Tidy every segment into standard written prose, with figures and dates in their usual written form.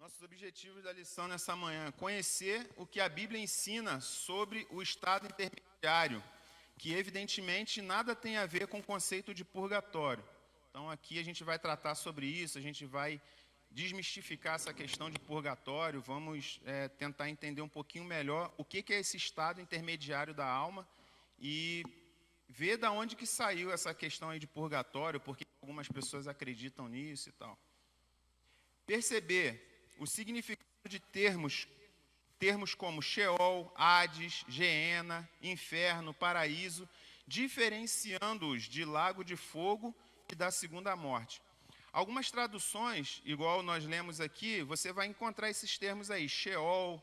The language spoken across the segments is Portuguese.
Nossos objetivos da lição nessa manhã: conhecer o que a Bíblia ensina sobre o estado intermediário, que evidentemente nada tem a ver com o conceito de purgatório. Então aqui a gente vai tratar sobre isso, a gente vai desmistificar essa questão de purgatório, vamos tentar entender um pouquinho melhor o que é esse estado intermediário da alma e ver de onde que saiu essa questão aí de purgatório, porque algumas pessoas acreditam nisso e tal. Perceber o significado de termos como Sheol, Hades, Geena, Inferno, Paraíso, diferenciando-os de lago de fogo e da segunda morte. Algumas traduções, igual nós lemos aqui, você vai encontrar esses termos aí, Sheol,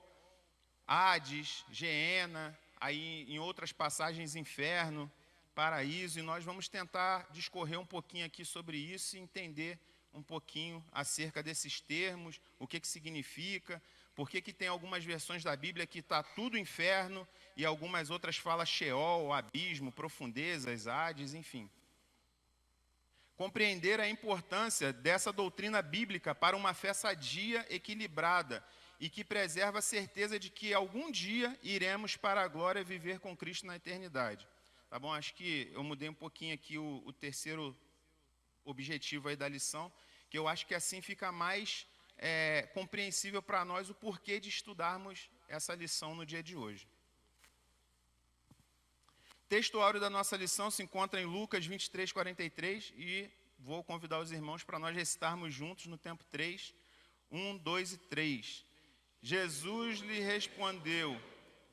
Hades, Geena, aí em outras passagens Inferno, Paraíso, e nós vamos tentar discorrer um pouquinho aqui sobre isso e entender um pouquinho acerca desses termos, o que significa, por que tem algumas versões da Bíblia que está tudo inferno e algumas outras falam Sheol, abismo, profundezas, Hades, enfim. Compreender a importância dessa doutrina bíblica para uma fé sadia, equilibrada e que preserva a certeza de que algum dia iremos para a glória viver com Cristo na eternidade. Tá bom? Acho que eu mudei um pouquinho aqui o terceiro objetivo aí da lição, que eu acho que assim fica mais compreensível para nós o porquê de estudarmos essa lição no dia de hoje. O texto áureo da nossa lição se encontra em Lucas 23, 43, e vou convidar os irmãos para nós recitarmos juntos no tempo 3, 1, 2 e 3. Jesus lhe respondeu: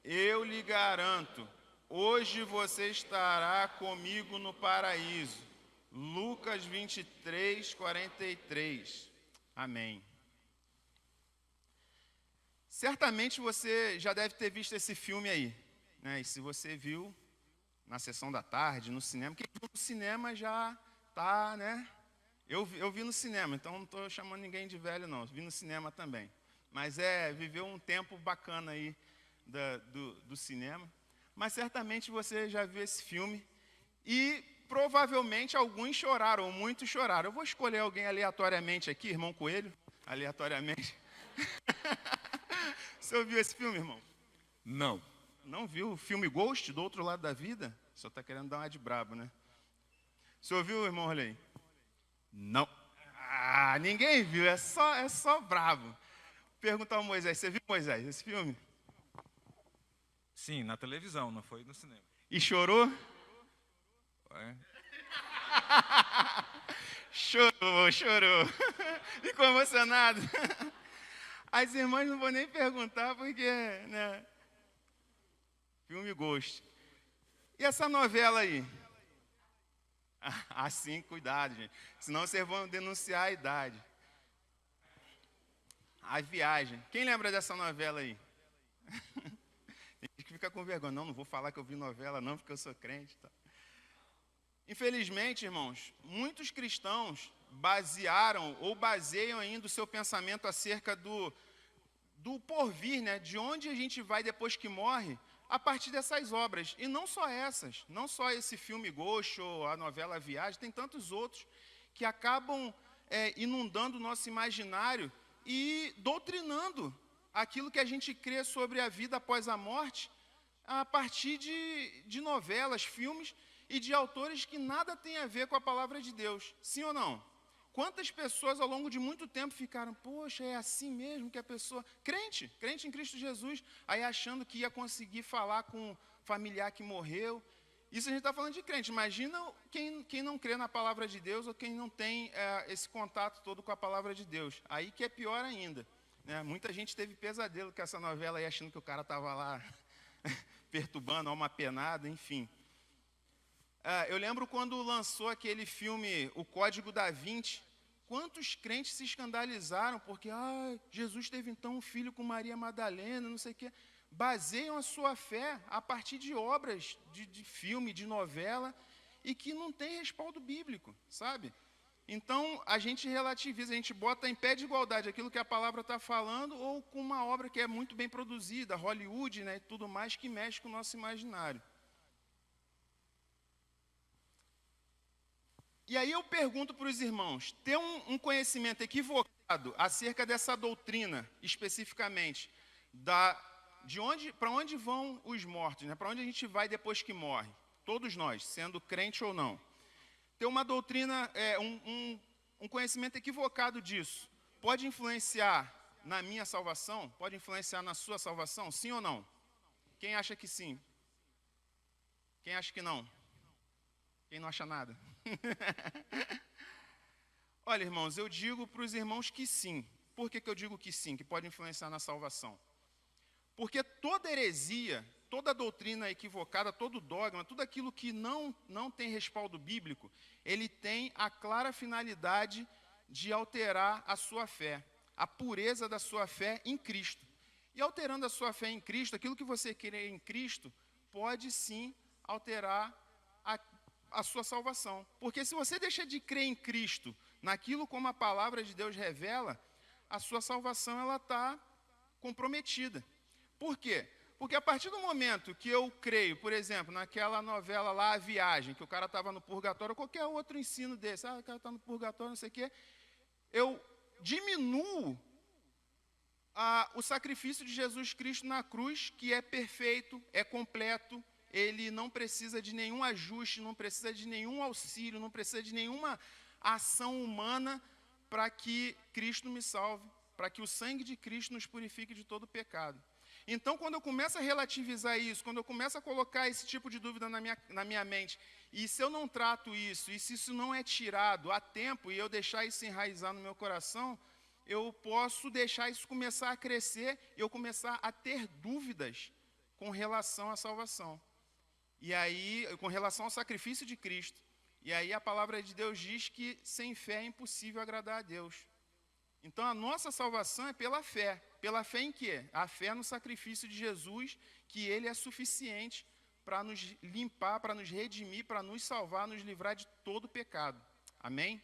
eu lhe garanto, hoje você estará comigo no paraíso. Lucas 23, 43. Amém. Certamente você já deve ter visto esse filme aí, né? E se você viu na sessão da tarde, no cinema, quem viu no cinema já tá, né? Eu vi no cinema, então não estou chamando ninguém de velho não, vi no cinema também. Mas viveu um tempo bacana aí do cinema. Mas certamente você já viu esse filme e provavelmente alguns choraram, ou muitos choraram. Eu vou escolher alguém aleatoriamente aqui, irmão Coelho, aleatoriamente. Você ouviu esse filme, irmão? Não. Não viu o filme Ghost, Do Outro Lado da Vida? Só está querendo dar uma de brabo, né? Você ouviu, irmão Rolei? Não. Ah, ninguém viu, é só bravo. Perguntar ao Moisés, você viu, Moisés, esse filme? Sim, na televisão, não foi no cinema. E chorou? É. Chorou. Ficou emocionado. As irmãs não vou nem perguntar porque, né? Filme Ghost. E essa novela aí? Assim, cuidado, gente. Senão vocês vão denunciar a idade. A Viagem. Quem lembra dessa novela aí? Tem gente que fica com vergonha. Não vou falar que eu vi novela não, porque eu sou crente. Tá? Infelizmente, irmãos, muitos cristãos basearam ou baseiam ainda o seu pensamento acerca do porvir, né? De onde a gente vai depois que morre, a partir dessas obras. E não só essas, não só esse filme Ghost ou a novela Viagem, tem tantos outros que acabam inundando o nosso imaginário e doutrinando aquilo que a gente crê sobre a vida após a morte a partir de novelas, filmes e de autores que nada tem a ver com a palavra de Deus. Sim ou não? Quantas pessoas ao longo de muito tempo ficaram, poxa, é assim mesmo que a pessoa... Crente em Cristo Jesus, aí achando que ia conseguir falar com um familiar que morreu. Isso a gente está falando de crente. Imagina quem não crê na palavra de Deus ou quem não tem esse contato todo com a palavra de Deus. Aí que é pior ainda. Né? Muita gente teve pesadelo com essa novela aí, achando que o cara estava lá perturbando, alma penada, enfim. Eu lembro quando lançou aquele filme O Código da Vinci, quantos crentes se escandalizaram porque Jesus teve então um filho com Maria Madalena, não sei o quê. Baseiam a sua fé a partir de obras de filme, de novela, e que não tem respaldo bíblico, sabe? Então, a gente relativiza, a gente bota em pé de igualdade aquilo que a palavra está falando ou com uma obra que é muito bem produzida, Hollywood, né, e tudo mais, que mexe com o nosso imaginário. E aí eu pergunto para os irmãos, ter um conhecimento equivocado acerca dessa doutrina, especificamente, para onde vão os mortos, né? Para onde a gente vai depois que morre? Todos nós, sendo crente ou não. Ter uma doutrina, um conhecimento equivocado disso, pode influenciar na minha salvação? Pode influenciar na sua salvação? Sim ou não? Quem acha que sim? Quem acha que não? Quem não acha nada? Olha, irmãos, eu digo para os irmãos que sim. Por que eu digo que sim, que pode influenciar na salvação? Porque toda heresia, toda doutrina equivocada, todo dogma, tudo aquilo que não tem respaldo bíblico, ele tem a clara finalidade de alterar a sua fé, a pureza da sua fé em Cristo. E alterando a sua fé em Cristo, aquilo que você crê em Cristo, pode sim alterar a sua salvação. Porque se você deixa de crer em Cristo, naquilo como a palavra de Deus revela, a sua salvação ela está comprometida. Por quê? Porque a partir do momento que eu creio, por exemplo, naquela novela lá, A Viagem, que o cara estava no purgatório, ou qualquer outro ensino desse, o cara está no purgatório, não sei o quê, eu diminuo o sacrifício de Jesus Cristo na cruz, que é perfeito, é completo, ele não precisa de nenhum ajuste, não precisa de nenhum auxílio, não precisa de nenhuma ação humana para que Cristo me salve, para que o sangue de Cristo nos purifique de todo pecado. Então, quando eu começo a relativizar isso, quando eu começo a colocar esse tipo de dúvida na minha mente, e se eu não trato isso, e se isso não é tirado a tempo, e eu deixar isso enraizar no meu coração, eu posso deixar isso começar a crescer, e eu começar a ter dúvidas com relação à salvação. E aí, com relação ao sacrifício de Cristo. E aí a palavra de Deus diz que sem fé é impossível agradar a Deus. Então a nossa salvação é pela fé. Pela fé em quê? A fé no sacrifício de Jesus, que ele é suficiente para nos limpar, para nos redimir, para nos salvar, nos livrar de todo pecado. Amém?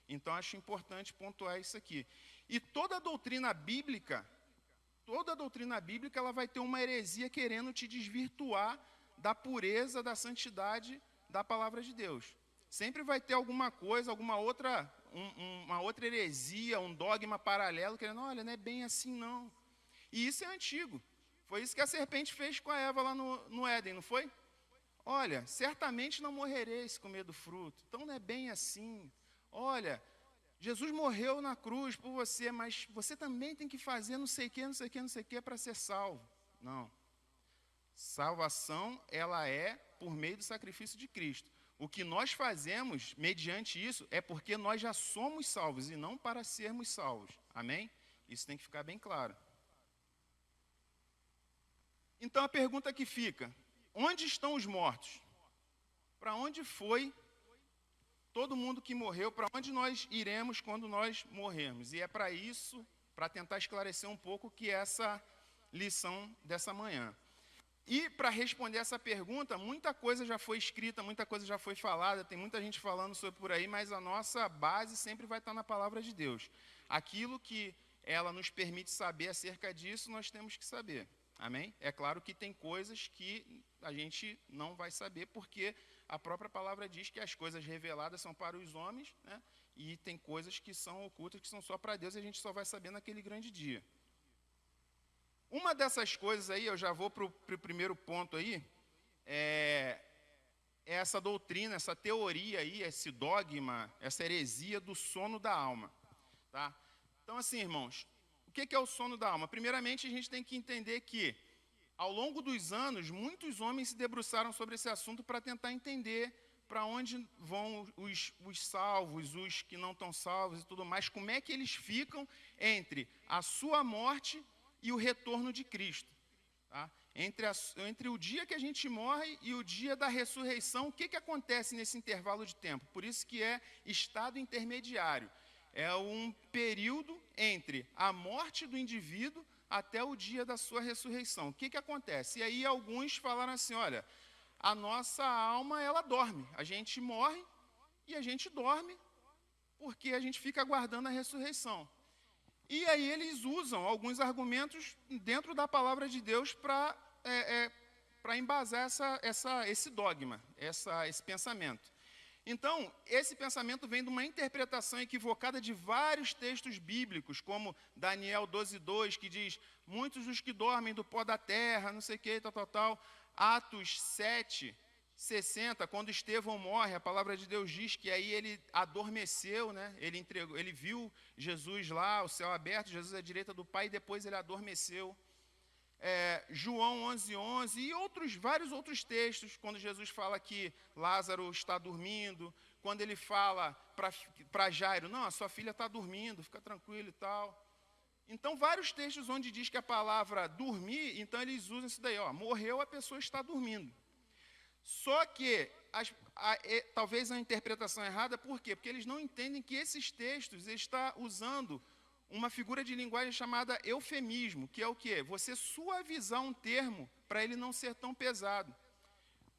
Então acho importante pontuar isso aqui. E toda doutrina bíblica, ela vai ter uma heresia querendo te desvirtuar da pureza, da santidade da palavra de Deus. Sempre vai ter alguma coisa, alguma outra, uma outra heresia, um dogma paralelo, querendo, olha, não é bem assim não. E isso é antigo. Foi isso que a serpente fez com a Eva lá no Éden, não foi? Olha, certamente não morrereis se comer do fruto. Então não é bem assim. Olha, Jesus morreu na cruz por você, mas você também tem que fazer não sei o que, não sei o que, não sei o que para ser salvo. Não. Salvação, ela é por meio do sacrifício de Cristo. O que nós fazemos, mediante isso, é porque nós já somos salvos e não para sermos salvos. Amém? Isso tem que ficar bem claro. Então a pergunta que fica, onde estão os mortos? Para onde foi todo mundo que morreu? Para onde nós iremos quando nós morrermos? E é para isso, para tentar esclarecer um pouco, que é essa lição dessa manhã. E para responder essa pergunta, muita coisa já foi escrita, muita coisa já foi falada, tem muita gente falando sobre por aí, mas a nossa base sempre vai estar na palavra de Deus. Aquilo que ela nos permite saber acerca disso, nós temos que saber. Amém? É claro que tem coisas que a gente não vai saber, porque a própria palavra diz que as coisas reveladas são para os homens, né? E tem coisas que são ocultas, que são só para Deus, e a gente só vai saber naquele grande dia. Uma dessas coisas aí, eu já vou para o primeiro ponto aí, é essa doutrina, essa teoria aí, esse dogma, essa heresia do sono da alma. Tá? Então, assim, irmãos, o que é o sono da alma? Primeiramente, a gente tem que entender que, ao longo dos anos, muitos homens se debruçaram sobre esse assunto para tentar entender para onde vão os salvos, os que não estão salvos e tudo mais, como é que eles ficam entre a sua morte e o retorno de Cristo. Tá? Entre o dia que a gente morre e o dia da ressurreição, o que acontece nesse intervalo de tempo? Por isso que é estado intermediário. É um período entre a morte do indivíduo até o dia da sua ressurreição. O que acontece? E aí alguns falaram assim, olha, a nossa alma, ela dorme. A gente morre e a gente dorme porque a gente fica aguardando a ressurreição. E aí eles usam alguns argumentos dentro da palavra de Deus para embasar esse dogma, esse pensamento. Então, esse pensamento vem de uma interpretação equivocada de vários textos bíblicos, como Daniel 12:2, que diz, muitos dos que dormem do pó da terra, não sei o que, tal. Atos 7:60, quando Estevão morre, a palavra de Deus diz que aí ele adormeceu, né? Ele viu Jesus lá, o céu aberto, Jesus à direita do Pai, e depois ele adormeceu. João 11:11 e vários outros textos, quando Jesus fala que Lázaro está dormindo, quando ele fala para Jairo, não, a sua filha está dormindo, fica tranquilo e tal. Então, vários textos onde diz que a palavra dormir, então eles usam isso daí, morreu, a pessoa está dormindo. Só que, talvez a interpretação errada, por quê? Porque eles não entendem que esses textos estão usando uma figura de linguagem chamada eufemismo, que é o quê? Você suavizar um termo para ele não ser tão pesado.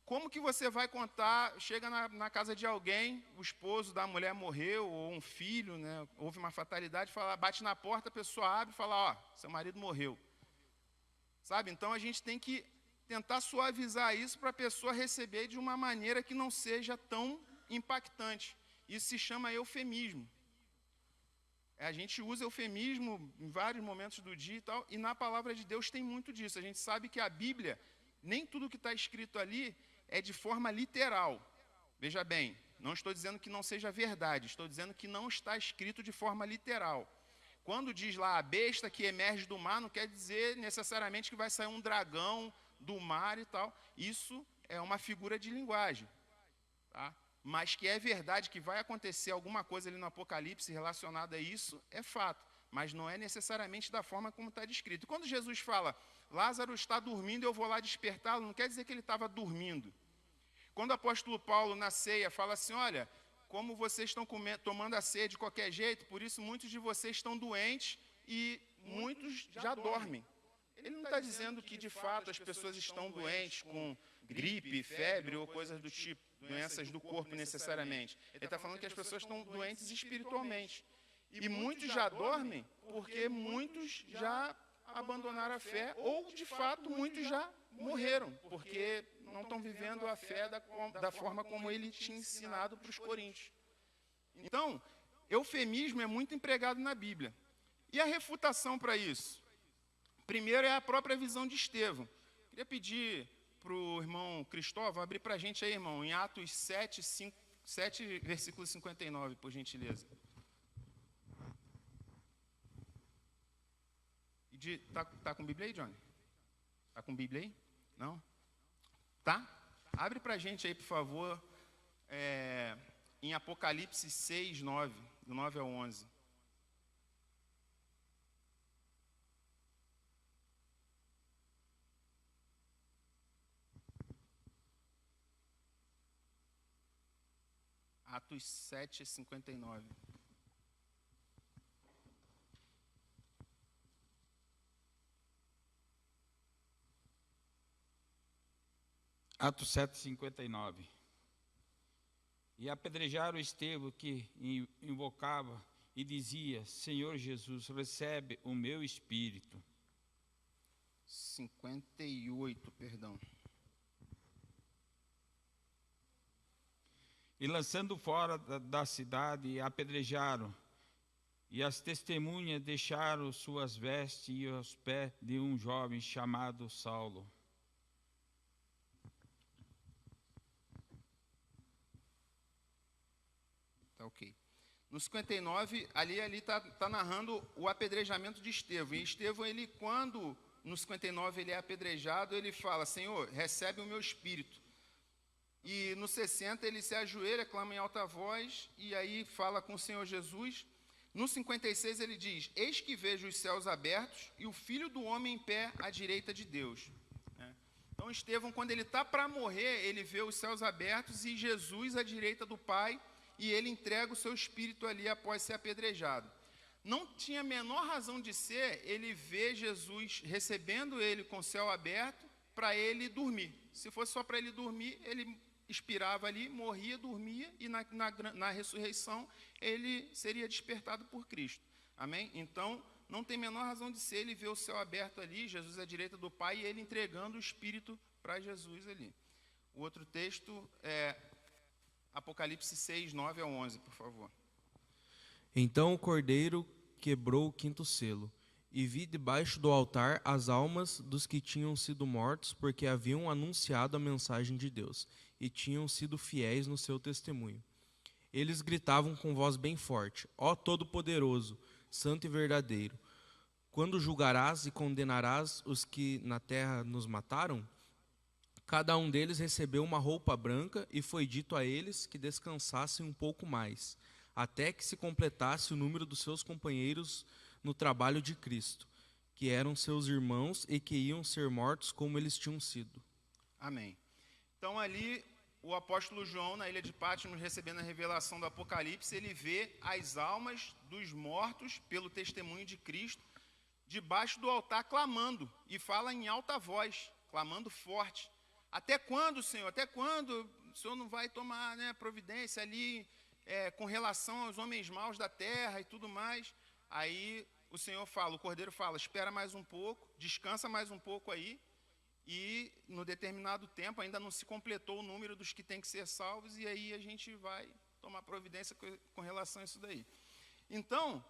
Como que você vai contar, chega na casa de alguém, o esposo da mulher morreu, ou um filho, né, houve uma fatalidade, bate na porta, a pessoa abre e fala, seu marido morreu. Sabe? Então, a gente tem que tentar suavizar isso para a pessoa receber de uma maneira que não seja tão impactante. Isso se chama eufemismo. A gente usa eufemismo em vários momentos do dia e tal, e na palavra de Deus tem muito disso. A gente sabe que a Bíblia, nem tudo que está escrito ali é de forma literal. Veja bem, não estou dizendo que não seja verdade, estou dizendo que não está escrito de forma literal. Quando diz lá a besta que emerge do mar, não quer dizer necessariamente que vai sair um dragão do mar e tal. Isso é uma figura de linguagem, tá? Mas que é verdade que vai acontecer alguma coisa ali no Apocalipse relacionada a isso, é fato. Mas não é necessariamente da forma como está descrito. E quando Jesus fala, Lázaro está dormindo, eu vou lá despertá-lo, não quer dizer que ele estava dormindo. Quando o apóstolo Paulo, na ceia, fala assim, olha, como vocês estão tomando a ceia de qualquer jeito, por isso muitos de vocês estão doentes e muitos já dormem. Ele não está dizendo que, de fato, as pessoas estão doentes com gripe, febre ou coisas do tipo, doenças do corpo necessariamente. Ele está falando que as pessoas estão doentes espiritualmente. E muitos já dormem porque muitos já abandonaram a fé ou, de fato, muitos já morreram, porque não estão vivendo a fé da forma como ele tinha ensinado para os coríntios. Então, eufemismo é muito empregado na Bíblia. E a refutação para isso? Primeiro é a própria visão de Estevão. Queria pedir para o irmão Cristóvão abrir para a gente aí, irmão, em Atos 7, versículo 59, por gentileza. Tá com Bíblia aí, Johnny? Tá com Bíblia aí? Não? Tá? Abre para a gente aí, por favor, em Apocalipse 6, 9, do 9 ao 11. Atos 7, 59. Atos 7, 59. E apedrejaram Estevão, que invocava e dizia, Senhor Jesus, recebe o meu espírito. 58, perdão. E lançando fora da cidade, apedrejaram. E as testemunhas deixaram suas vestes aos pés de um jovem chamado Saulo. Tá ok. No 59, ali está narrando o apedrejamento de Estevão. E Estevão, quando no 59 ele é apedrejado, ele fala, Senhor, recebe o meu espírito. E no 60 ele se ajoelha, clama em alta voz, e aí fala com o Senhor Jesus. No 56 ele diz, eis que vejo os céus abertos e o Filho do Homem em pé à direita de Deus. Então Estevão, quando ele está para morrer, ele vê os céus abertos e Jesus à direita do Pai, e ele entrega o seu espírito ali após ser apedrejado. Não tinha a menor razão de ser ele ver Jesus recebendo ele com o céu aberto para ele dormir. Se fosse só para ele dormir, ele expirava ali, morria, dormia, e na ressurreição ele seria despertado por Cristo. Amém? Então, não tem a menor razão de ser ele ver o céu aberto ali, Jesus à direita do Pai, e ele entregando o Espírito para Jesus ali. O outro texto é Apocalipse 6, 9 ao 11, por favor. Então o cordeiro quebrou o quinto selo, e vi debaixo do altar as almas dos que tinham sido mortos, porque haviam anunciado a mensagem de Deus, e tinham sido fiéis no seu testemunho. Eles gritavam com voz bem forte: Ó Todo-Poderoso, Santo e Verdadeiro, quando julgarás e condenarás os que na terra nos mataram? Cada um deles recebeu uma roupa branca, e foi dito a eles que descansassem um pouco mais, até que se completasse o número dos seus companheiros no trabalho de Cristo, que eram seus irmãos e que iam ser mortos como eles tinham sido. Amém. Então ali, o apóstolo João, na ilha de Patmos, recebendo a revelação do Apocalipse, ele vê as almas dos mortos pelo testemunho de Cristo, debaixo do altar clamando, e fala em alta voz, clamando forte. Até quando, Senhor? Até quando o Senhor não vai tomar, né, providência ali com relação aos homens maus da terra e tudo mais? Aí o Senhor fala, o Cordeiro fala, espera mais um pouco, descansa mais um pouco aí, e no determinado tempo ainda não se completou o número dos que têm que ser salvos, e aí a gente vai tomar providência com relação a isso daí. Então,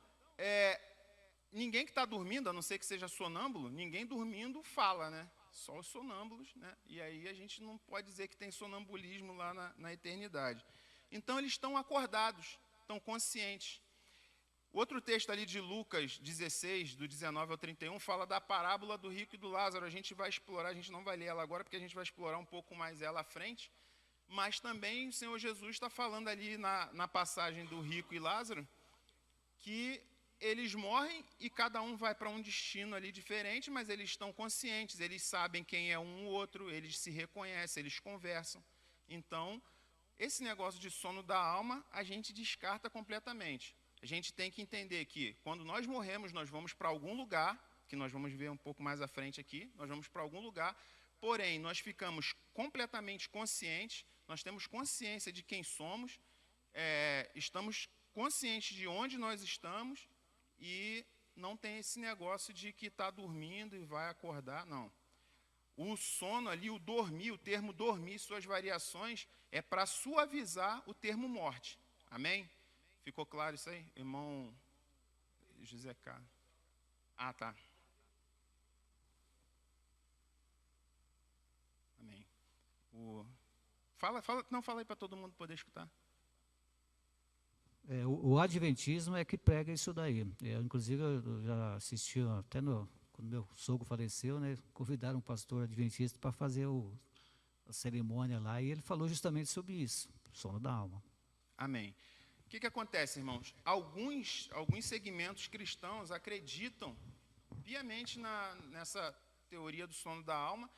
ninguém que está dormindo, a não ser que seja sonâmbulo, ninguém dormindo fala, né? Só os sonâmbulos, né? E aí a gente não pode dizer que tem sonambulismo lá na eternidade. Então eles estão acordados, estão conscientes. Outro texto ali de Lucas 16, do 19 ao 31, fala da parábola do rico e do Lázaro. A gente vai explorar, a gente não vai ler ela agora, porque a gente vai explorar um pouco mais ela à frente. Mas também o Senhor Jesus está falando ali na passagem do rico e Lázaro, que eles morrem e cada um vai para um destino ali diferente, mas eles estão conscientes, eles sabem quem é um ou outro, eles se reconhecem, eles conversam. Então, esse negócio de sono da alma, a gente descarta completamente. A gente tem que entender que quando nós morremos, nós vamos para algum lugar, que nós vamos ver um pouco mais à frente aqui, nós vamos para algum lugar, porém, nós ficamos completamente conscientes, nós temos consciência de quem somos, estamos conscientes de onde nós estamos, e não tem esse negócio de que está dormindo e vai acordar, não. O sono ali, o dormir, o termo dormir, suas variações, é para suavizar o termo morte. Amém? Ficou claro isso aí? Irmão José Carlos. Ah, tá. Amém. Fala aí para todo mundo poder escutar. O adventismo é que prega isso daí. Inclusive, eu já assisti, até quando meu sogro faleceu, né, convidaram um pastor adventista para fazer a cerimônia lá, e ele falou justamente sobre isso, sono da alma. Amém. O que acontece, irmãos? Alguns segmentos cristãos acreditam piamente nessa teoria do sono da alma,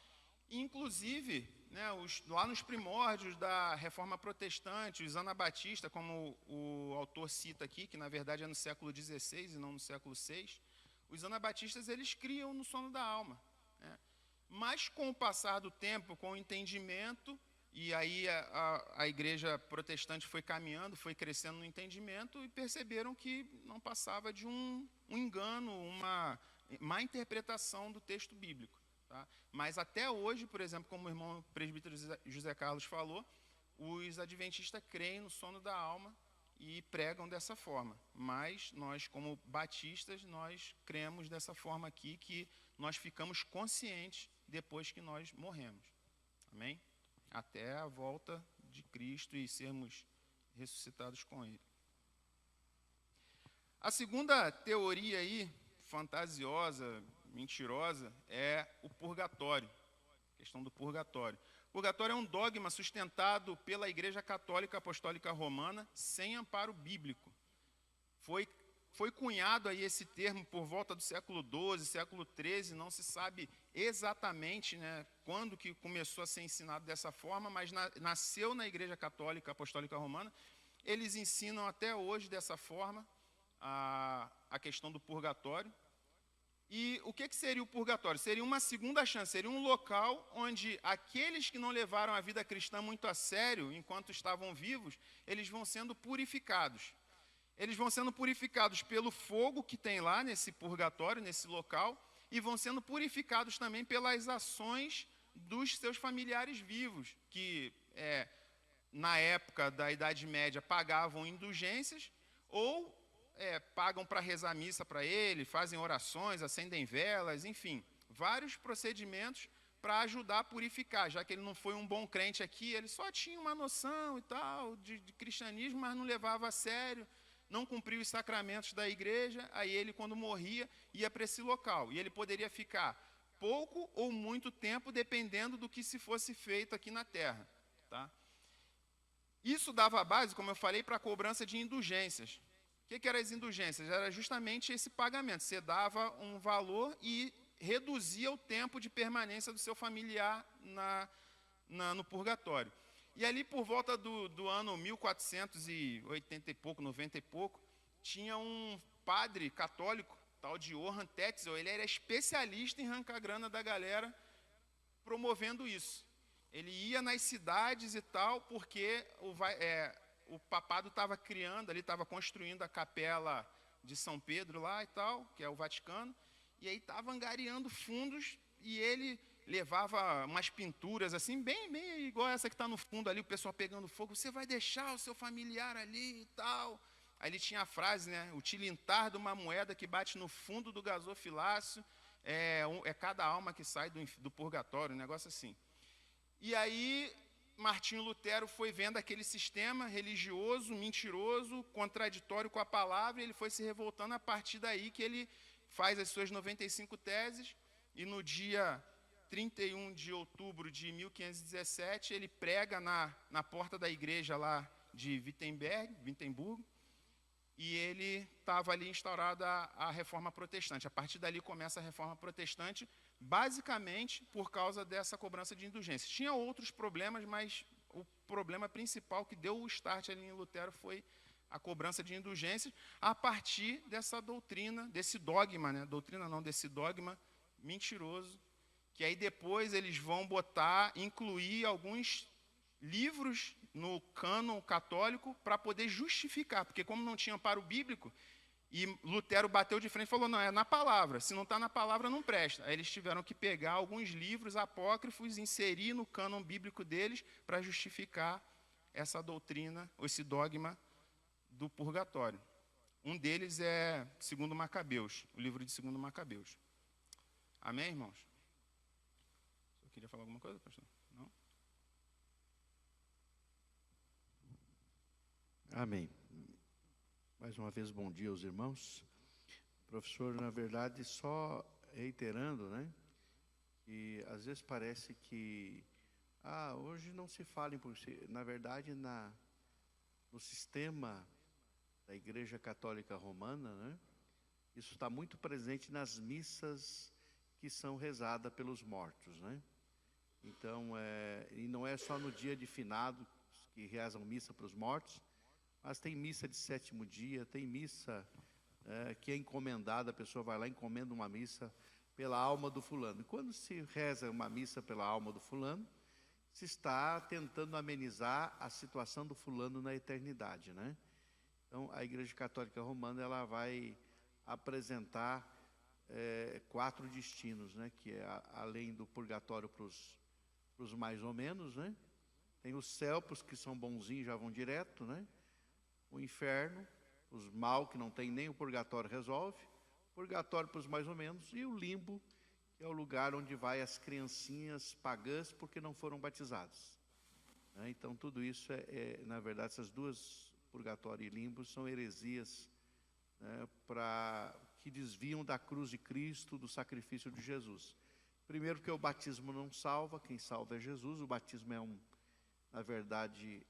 inclusive, né, lá nos primórdios da Reforma Protestante, os anabatistas, como o autor cita aqui, que na verdade é no século XVI e não no século VI, os anabatistas eles criam no sono da alma, né? Mas com o passar do tempo, com o entendimento, e aí a igreja protestante foi caminhando, foi crescendo no entendimento, e perceberam que não passava de um engano, uma má interpretação do texto bíblico. Tá? Mas até hoje, por exemplo, como o irmão presbítero José Carlos falou, os adventistas creem no sono da alma e pregam dessa forma. Mas nós, como batistas, nós cremos dessa forma aqui, que nós ficamos conscientes depois que nós morremos. Amém? Até a volta de Cristo e sermos ressuscitados com Ele. A segunda teoria aí, fantasiosa, mentirosa, é o purgatório, a questão do purgatório. O purgatório é um dogma sustentado pela Igreja Católica Apostólica Romana sem amparo bíblico. Foi cunhado aí esse termo por volta do século XII, século XIII, não se sabe exatamente, né, quando que começou a ser ensinado dessa forma, mas nasceu na Igreja Católica Apostólica Romana. Eles ensinam até hoje dessa forma a questão do purgatório. E o que seria o purgatório? Seria uma segunda chance, seria um local onde aqueles que não levaram a vida cristã muito a sério, enquanto estavam vivos, eles vão sendo purificados. Eles vão sendo purificados pelo fogo que tem lá nesse purgatório, nesse local, e vão sendo purificados também pelas ações dos seus familiares vivos, que na época da Idade Média, pagavam indulgências, ou pagam para rezar a missa para ele, fazem orações, acendem velas, enfim, vários procedimentos para ajudar a purificar, já que ele não foi um bom crente aqui, ele só tinha uma noção e tal de cristianismo, mas não levava a sério, não cumpriu os sacramentos da igreja, aí ele, quando morria, ia para esse local, e ele poderia ficar pouco ou muito tempo, dependendo do que se fosse feito aqui na terra. Tá? Isso dava base, como eu falei, para a cobrança de indulgências. O que eram as indulgências? Era justamente esse pagamento. Você dava um valor e reduzia o tempo de permanência do seu familiar no purgatório. E ali, por volta do ano 1480 e pouco, 90 e pouco, tinha um padre católico, tal de Johann Tetzel, ele era especialista em arrancar grana da galera, promovendo isso. Ele ia nas cidades e tal, porque o papado estava criando, ali estava construindo a capela de São Pedro lá e tal, que é o Vaticano, e aí estava angariando fundos, e ele levava umas pinturas assim, bem igual essa que está no fundo ali, o pessoal pegando fogo, você vai deixar o seu familiar ali e tal. Aí ele tinha a frase, né, o tilintar de uma moeda que bate no fundo do gasofilácio, é cada alma que sai do purgatório, um negócio assim. E aí Martinho Lutero foi vendo aquele sistema religioso, mentiroso, contraditório com a palavra, e ele foi se revoltando. A partir daí que ele faz as suas 95 teses, e no dia 31 de outubro de 1517, ele prega na porta da igreja lá de Wittenberg, e ele estava ali instaurada a Reforma Protestante. A partir dali começa a Reforma Protestante, basicamente por causa dessa cobrança de indulgência. Tinha outros problemas, mas o problema principal que deu o start ali em Lutero foi a cobrança de indulgências, a partir dessa doutrina, desse dogma, né? Doutrina não, desse dogma mentiroso, que aí depois eles vão incluir alguns livros no cânon católico para poder justificar, porque como não tinha amparo bíblico, e Lutero bateu de frente e falou, não, é na palavra, se não está na palavra não presta. Aí eles tiveram que pegar alguns livros apócrifos, inserir no cânon bíblico deles para justificar essa doutrina, esse dogma do purgatório. Um deles é 2 Macabeus, o livro de 2 Macabeus. Amém, irmãos? Você queria falar alguma coisa, pastor? Não? Amém. Mais uma vez, bom dia aos irmãos. Professor, na verdade, só reiterando, né, que às vezes parece que hoje não se fala em si. Na verdade, no sistema da Igreja Católica Romana, né, isso está muito presente nas missas que são rezadas pelos mortos, né? Então, e não é só no dia de finado que rezam missa para os mortos, mas tem missa de 7º dia, tem missa que é encomendada, a pessoa vai lá e encomenda uma missa pela alma do fulano. E quando se reza uma missa pela alma do fulano, se está tentando amenizar a situação do fulano na eternidade, né? Então, a Igreja Católica Romana, ela vai apresentar 4 destinos, né? Que é além do purgatório para os mais ou menos, né? Tem o céu, para os que são bonzinhos já vão direto, né? O inferno, os mal que não tem nem o purgatório resolve, purgatório para os mais ou menos, e o limbo, que é o lugar onde vai as criancinhas pagãs porque não foram batizadas. Então tudo isso na verdade, essas duas, purgatório e limbo, são heresias, né, que desviam da cruz de Cristo, do sacrifício de Jesus. Primeiro, porque o batismo não salva, quem salva é Jesus. O batismo na verdade,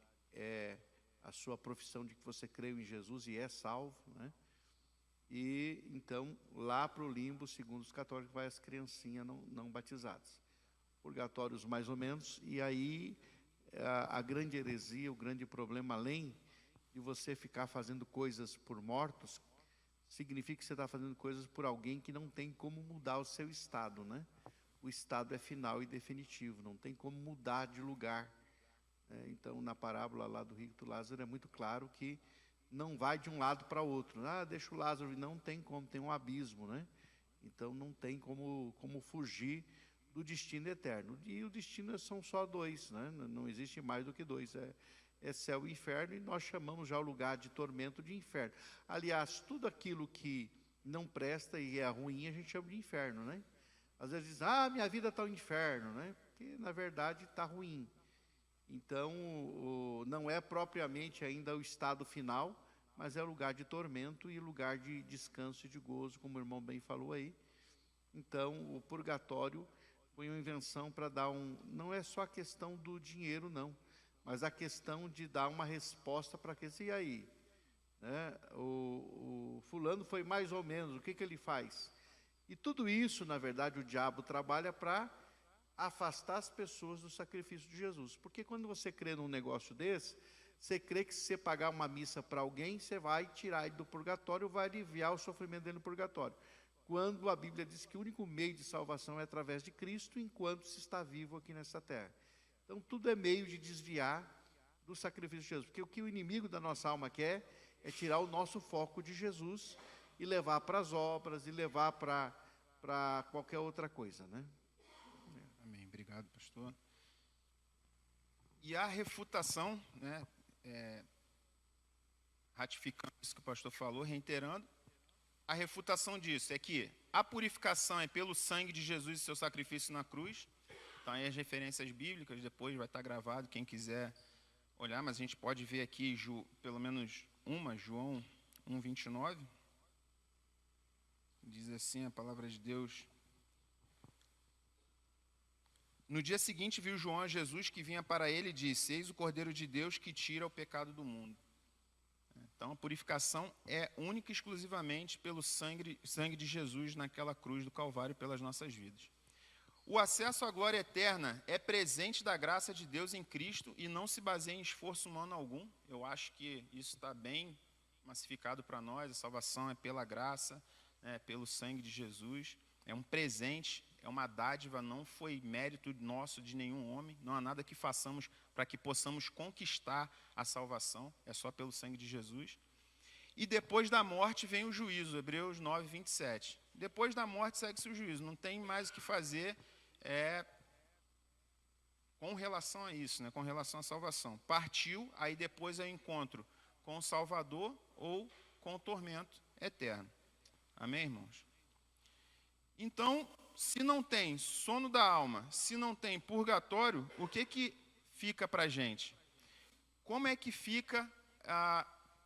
a sua profissão de que você creu em Jesus e é salvo, né? E então, lá para o limbo, segundo os católicos, vai as criancinhas não batizadas. Purgatórios mais ou menos, e aí a grande heresia, o grande problema, além de você ficar fazendo coisas por mortos, significa que você está fazendo coisas por alguém que não tem como mudar o seu estado, né? O estado é final e definitivo, não tem como mudar de lugar. Então, na parábola lá do rico do Lázaro, é muito claro que não vai de um lado para outro. Deixa o Lázaro vir. Não tem como, tem um abismo, né? Então, não tem como fugir do destino eterno. E o destino são só 2, né? Não existe mais do que 2. é céu e inferno, e nós chamamos já o lugar de tormento de inferno. Aliás, tudo aquilo que não presta e é ruim, a gente chama de inferno, né? Às vezes diz, minha vida está no inferno, né? Porque, na verdade, está ruim. Então, não é propriamente ainda o estado final, mas é lugar de tormento e lugar de descanso e de gozo, como o irmão bem falou aí. Então, o purgatório foi uma invenção para dar não é só a questão do dinheiro, não, mas a questão de dar uma resposta para que, e aí? Né? O fulano foi mais ou menos, o que ele faz? E tudo isso, na verdade, o diabo trabalha para afastar as pessoas do sacrifício de Jesus. Porque quando você crê num negócio desse, você crê que se você pagar uma missa para alguém, você vai tirar ele do purgatório, vai aliviar o sofrimento dele no purgatório. Quando a Bíblia diz que o único meio de salvação é através de Cristo, enquanto se está vivo aqui nessa terra. Então, tudo é meio de desviar do sacrifício de Jesus. Porque o que o inimigo da nossa alma quer é tirar o nosso foco de Jesus e levar para as obras, e levar para qualquer outra coisa, né? Amém. Obrigado, pastor. E a refutação, né, ratificando isso que o pastor falou, reiterando, a refutação disso é que a purificação é pelo sangue de Jesus e seu sacrifício na cruz. Então, aí as referências bíblicas, depois vai estar gravado, quem quiser olhar, mas a gente pode ver aqui, pelo menos uma, João 1:29. Diz assim a palavra de Deus. No dia seguinte viu João a Jesus que vinha para ele e disse, eis o Cordeiro de Deus que tira o pecado do mundo. Então a purificação é única e exclusivamente pelo sangue de Jesus naquela cruz do Calvário pelas nossas vidas. O acesso à glória eterna é presente da graça de Deus em Cristo e não se baseia em esforço humano algum. Eu acho que isso está bem massificado para nós, a salvação é pela graça, pelo sangue de Jesus, é um presente, é uma dádiva, não foi mérito nosso de nenhum homem, não há nada que façamos para que possamos conquistar a salvação, é só pelo sangue de Jesus. E depois da morte vem o juízo, Hebreus 9:27. Depois da morte segue-se o juízo, não tem mais o que fazer com relação a isso, né, com relação à salvação. Partiu, aí depois é o encontro com o Salvador ou com o tormento eterno. Amém, irmãos? Então, se não tem sono da alma, se não tem purgatório, o que fica para a gente? Como é que fica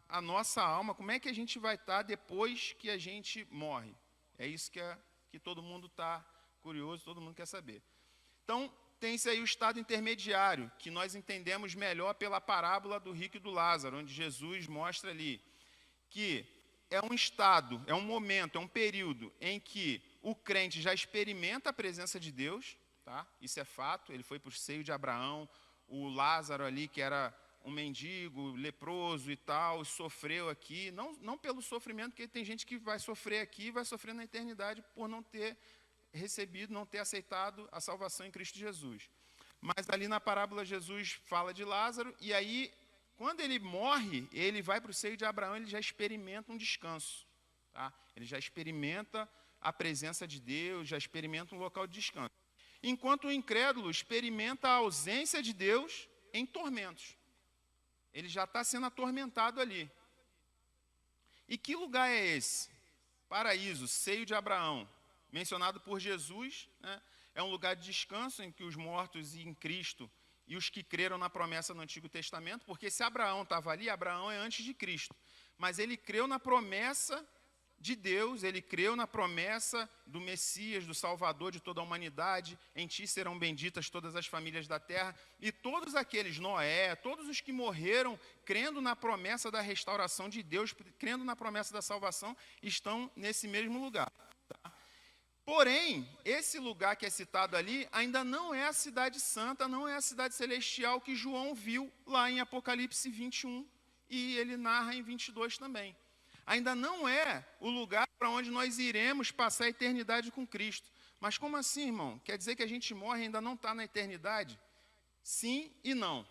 a nossa alma? Como é que a gente vai estar depois que a gente morre? É isso que todo mundo está curioso, todo mundo quer saber. Então, tem-se aí o estado intermediário, que nós entendemos melhor pela parábola do rico e do Lázaro, onde Jesus mostra ali que é um estado, é um momento, é um período em que o crente já experimenta a presença de Deus, tá? Isso é fato, ele foi para o seio de Abraão, o Lázaro ali, que era um mendigo, leproso e tal, sofreu aqui, não pelo sofrimento, porque tem gente que vai sofrer aqui e vai sofrer na eternidade por não ter recebido, não ter aceitado a salvação em Cristo Jesus. Mas ali na parábola Jesus fala de Lázaro, e aí, quando ele morre, ele vai para o seio de Abraão, ele já experimenta um descanso, tá? Ele já experimenta a presença de Deus, já experimenta um local de descanso. Enquanto o incrédulo experimenta a ausência de Deus em tormentos. Ele já está sendo atormentado ali. E que lugar é esse? Paraíso, seio de Abraão, mencionado por Jesus, né? É um lugar de descanso em que os mortos em Cristo e os que creram na promessa no Antigo Testamento, porque se Abraão estava ali, Abraão é antes de Cristo, mas ele creu na promessa de Deus, ele creu na promessa do Messias, do Salvador de toda a humanidade, em ti serão benditas todas as famílias da terra, e todos aqueles, Noé, todos os que morreram crendo na promessa da restauração de Deus, crendo na promessa da salvação, estão nesse mesmo lugar. Tá? Porém, esse lugar que é citado ali ainda não é a cidade santa, não é a cidade celestial que João viu lá em Apocalipse 21, e ele narra em 22 também. Ainda não é o lugar para onde nós iremos passar a eternidade com Cristo. Mas como assim, irmão? Quer dizer que a gente morre e ainda não está na eternidade? Sim e não.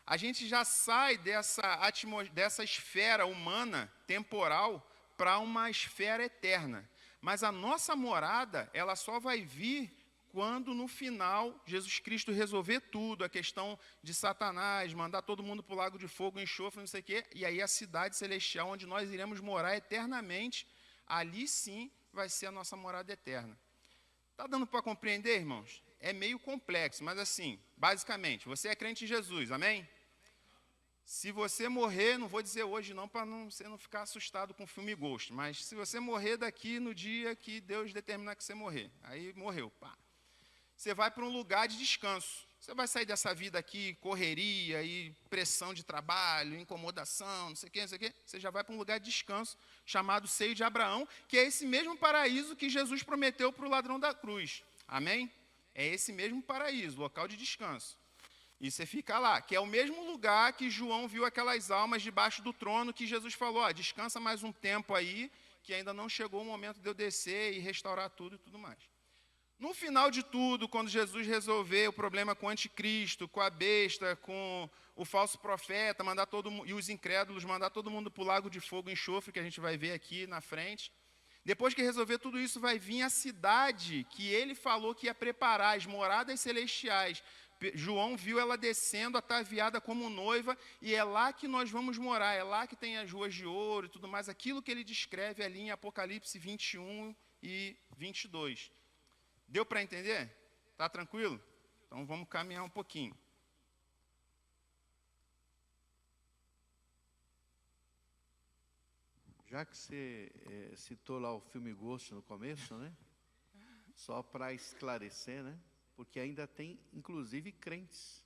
A gente já sai dessa esfera humana, temporal, para uma esfera eterna. Mas a nossa morada, ela só vai vir quando no final Jesus Cristo resolver tudo, a questão de Satanás, mandar todo mundo para o lago de fogo, enxofre, não sei o quê, e aí a cidade celestial onde nós iremos morar eternamente, ali sim vai ser a nossa morada eterna. Está dando para compreender, irmãos? É meio complexo, mas assim, basicamente, você é crente em Jesus, amém? Se você morrer, não vou dizer hoje não, para você não ficar assustado com o filme Ghost, mas se você morrer daqui no dia que Deus determinar que você morrer, aí morreu, pá. Você vai para um lugar de descanso. Você vai sair dessa vida aqui, correria e pressão de trabalho, incomodação, não sei o quê, não sei o quê. Você já vai para um lugar de descanso chamado Seio de Abraão, que é esse mesmo paraíso que Jesus prometeu para o ladrão da cruz. Amém? É esse mesmo paraíso, local de descanso. E você fica lá, que é o mesmo lugar que João viu aquelas almas debaixo do trono, que Jesus falou, ó, descansa mais um tempo aí, que ainda não chegou o momento de eu descer e restaurar tudo e tudo mais. No final de tudo, quando Jesus resolver o problema com o anticristo, com a besta, com o falso profeta, mandar todo e os incrédulos, mandar todo mundo para o lago de fogo e enxofre, que a gente vai ver aqui na frente. Depois que resolver tudo isso, vai vir a cidade que ele falou que ia preparar, as moradas celestiais. João viu ela descendo, ataviada como noiva, e é lá que nós vamos morar, é lá que tem as ruas de ouro e tudo mais, aquilo que ele descreve ali em Apocalipse 21 e 22. Deu para entender? Tá tranquilo? Então vamos caminhar um pouquinho. Já que você citou lá o filme Ghost no começo, né? Só para esclarecer, né? Porque ainda tem, inclusive, crentes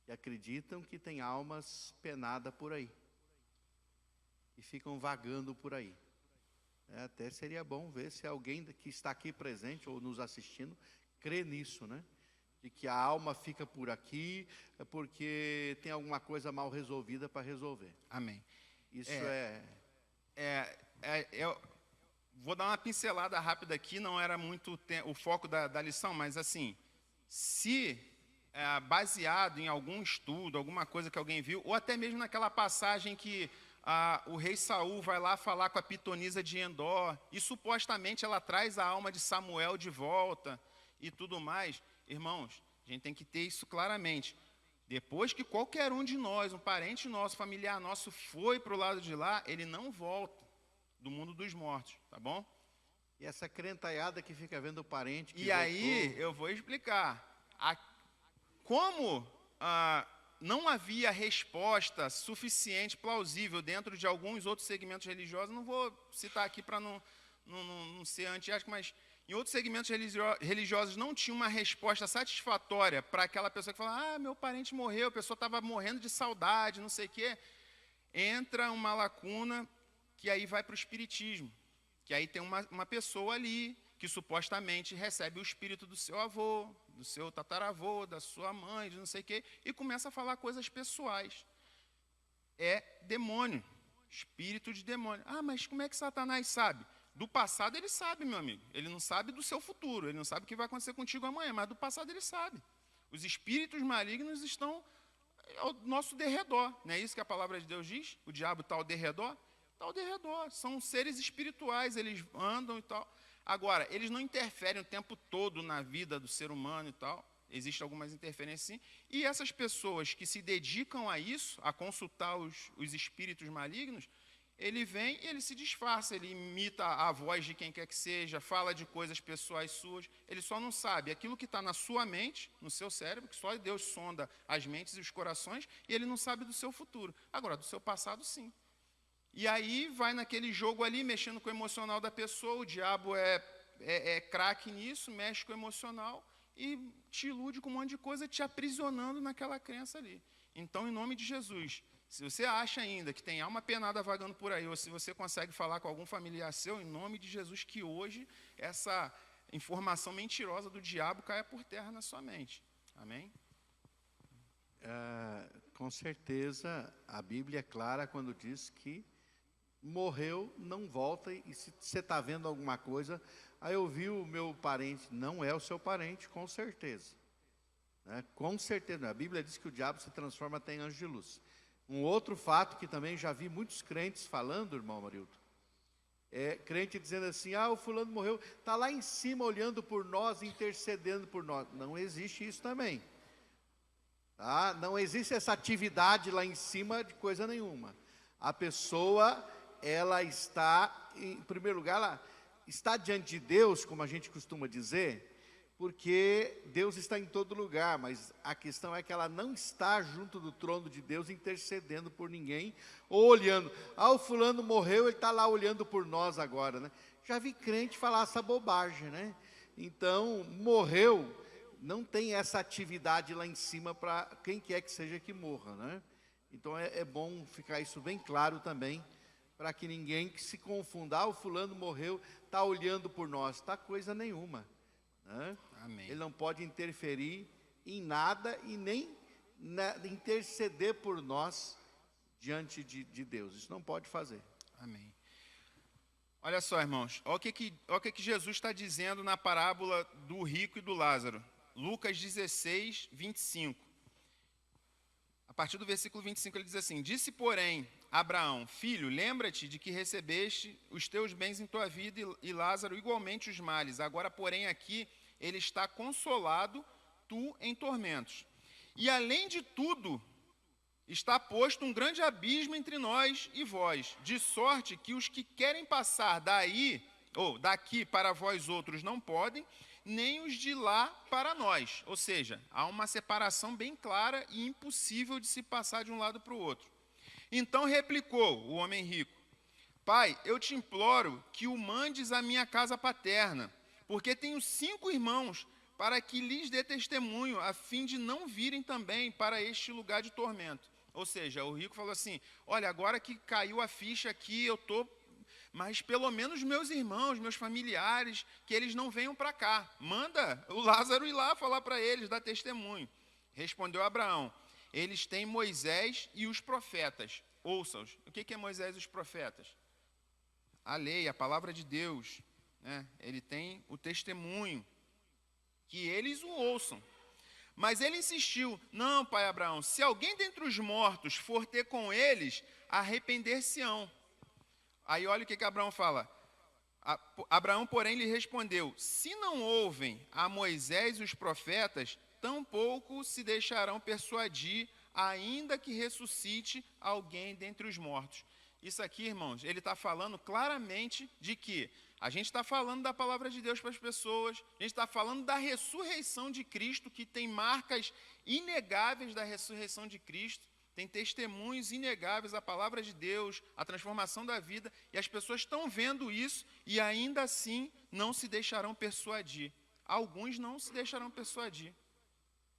que acreditam que tem almas penadas por aí e ficam vagando por aí. Até seria bom ver se alguém que está aqui presente ou nos assistindo crê nisso, né? De que a alma fica por aqui porque tem alguma coisa mal resolvida para resolver. Amém. Isso eu vou dar uma pincelada rápida aqui, não era muito o foco da lição, mas assim, se baseado em algum estudo, alguma coisa que alguém viu, ou até mesmo naquela passagem que o rei Saul vai lá falar com a pitonisa de Endor, e supostamente ela traz a alma de Samuel de volta e tudo mais, irmãos, a gente tem que ter isso claramente. Depois que qualquer um de nós, um parente nosso, familiar nosso, foi para o lado de lá, ele não volta do mundo dos mortos, tá bom? E essa crentaiada que fica vendo o parente... E aí, eu vou explicar. Como não havia resposta suficiente, plausível, dentro de alguns outros segmentos religiosos, não vou citar aqui para não ser antiético, mas em outros segmentos religiosos não tinha uma resposta satisfatória para aquela pessoa que fala, meu parente morreu, a pessoa estava morrendo de saudade, não sei o quê. Entra uma lacuna que aí vai para o espiritismo, que aí tem uma pessoa ali que supostamente recebe o espírito do seu avô, do seu tataravô, da sua mãe, de não sei o quê, e começa a falar coisas pessoais. É demônio, espírito de demônio. Mas como é que Satanás sabe? Do passado ele sabe, meu amigo. Ele não sabe do seu futuro, ele não sabe o que vai acontecer contigo amanhã, mas do passado ele sabe. Os espíritos malignos estão ao nosso derredor. Não é isso que a palavra de Deus diz? O diabo está ao derredor? Está ao derredor. São seres espirituais, eles andam e tal. Agora, eles não interferem o tempo todo na vida do ser humano e tal. Existem algumas interferências sim. E essas pessoas que se dedicam a isso, a consultar os espíritos malignos, ele vem e ele se disfarça, ele imita a voz de quem quer que seja, fala de coisas pessoais suas, ele só não sabe aquilo que está na sua mente, no seu cérebro, que só Deus sonda as mentes e os corações, e ele não sabe do seu futuro. Agora, do seu passado, sim. E aí vai naquele jogo ali, mexendo com o emocional da pessoa, o diabo é craque nisso, mexe com o emocional e te ilude com um monte de coisa, te aprisionando naquela crença ali. Então, em nome de Jesus, se você acha ainda que tem alma penada vagando por aí, ou se você consegue falar com algum familiar seu, em nome de Jesus, que hoje essa informação mentirosa do diabo caia por terra na sua mente. Amém? Com certeza, a Bíblia é clara quando diz que morreu, não volta, e se você está vendo alguma coisa, aí eu vi o meu parente, não é o seu parente, com certeza. Né? Com certeza, a Bíblia diz que o diabo se transforma até em anjo de luz. Um outro fato que também já vi muitos crentes falando, irmão Marildo, crente dizendo assim, o fulano morreu, está lá em cima olhando por nós, intercedendo por nós. Não existe isso também. Tá? Não existe essa atividade lá em cima de coisa nenhuma. A pessoa, ela está, em primeiro lugar, ela está diante de Deus, como a gente costuma dizer, porque Deus está em todo lugar, mas a questão é que ela não está junto do trono de Deus intercedendo por ninguém, ou olhando, o fulano morreu, ele está lá olhando por nós agora, né? Já vi crente falar essa bobagem, né? Então, morreu, não tem essa atividade lá em cima para quem quer que seja que morra, né? Então, é bom ficar isso bem claro também, para que ninguém que se confunda, o fulano morreu, está olhando por nós, está coisa nenhuma. Né? Amém. Ele não pode interferir em nada e nem interceder por nós diante de Deus. Isso não pode fazer. Amém. Olha só, irmãos, olha o que Jesus está dizendo na parábola do rico e do Lázaro. Lucas 16, 25. A partir do versículo 25 ele diz assim: disse, porém, Abraão, filho, lembra-te de que recebeste os teus bens em tua vida e Lázaro igualmente os males. Agora, porém, aqui ele está consolado, tu em tormentos. E além de tudo, está posto um grande abismo entre nós e vós, de sorte que os que querem passar daqui para vós outros não podem, nem os de lá para nós. Ou seja, há uma separação bem clara e impossível de se passar de um lado para o outro. Então replicou o homem rico: pai, eu te imploro que o mandes à minha casa paterna, porque tenho 5 irmãos, para que lhes dê testemunho, a fim de não virem também para este lugar de tormento. Ou seja, o rico falou assim: olha, agora que caiu a ficha aqui, eu estou... mas pelo menos meus irmãos, meus familiares, que eles não venham para cá. Manda o Lázaro ir lá falar para eles, dar testemunho. Respondeu Abraão: eles têm Moisés e os profetas. Ouça-os. O que é Moisés e os profetas? A lei, a palavra de Deus. Né? Ele tem o testemunho. Que eles o ouçam. Mas ele insistiu: não, pai Abraão, se alguém dentre os mortos for ter com eles, arrepender-se-ão. Aí olha o que Abraão fala. Abraão, porém, lhe respondeu: se não ouvem a Moisés e os profetas, tampouco se deixarão persuadir, ainda que ressuscite alguém dentre os mortos. Isso aqui, irmãos, ele está falando claramente de que a gente está falando da palavra de Deus para as pessoas, a gente está falando da ressurreição de Cristo, que tem marcas inegáveis da ressurreição de Cristo, tem testemunhos inegáveis, a palavra de Deus, a transformação da vida, e as pessoas estão vendo isso e ainda assim não se deixarão persuadir. Alguns não se deixarão persuadir.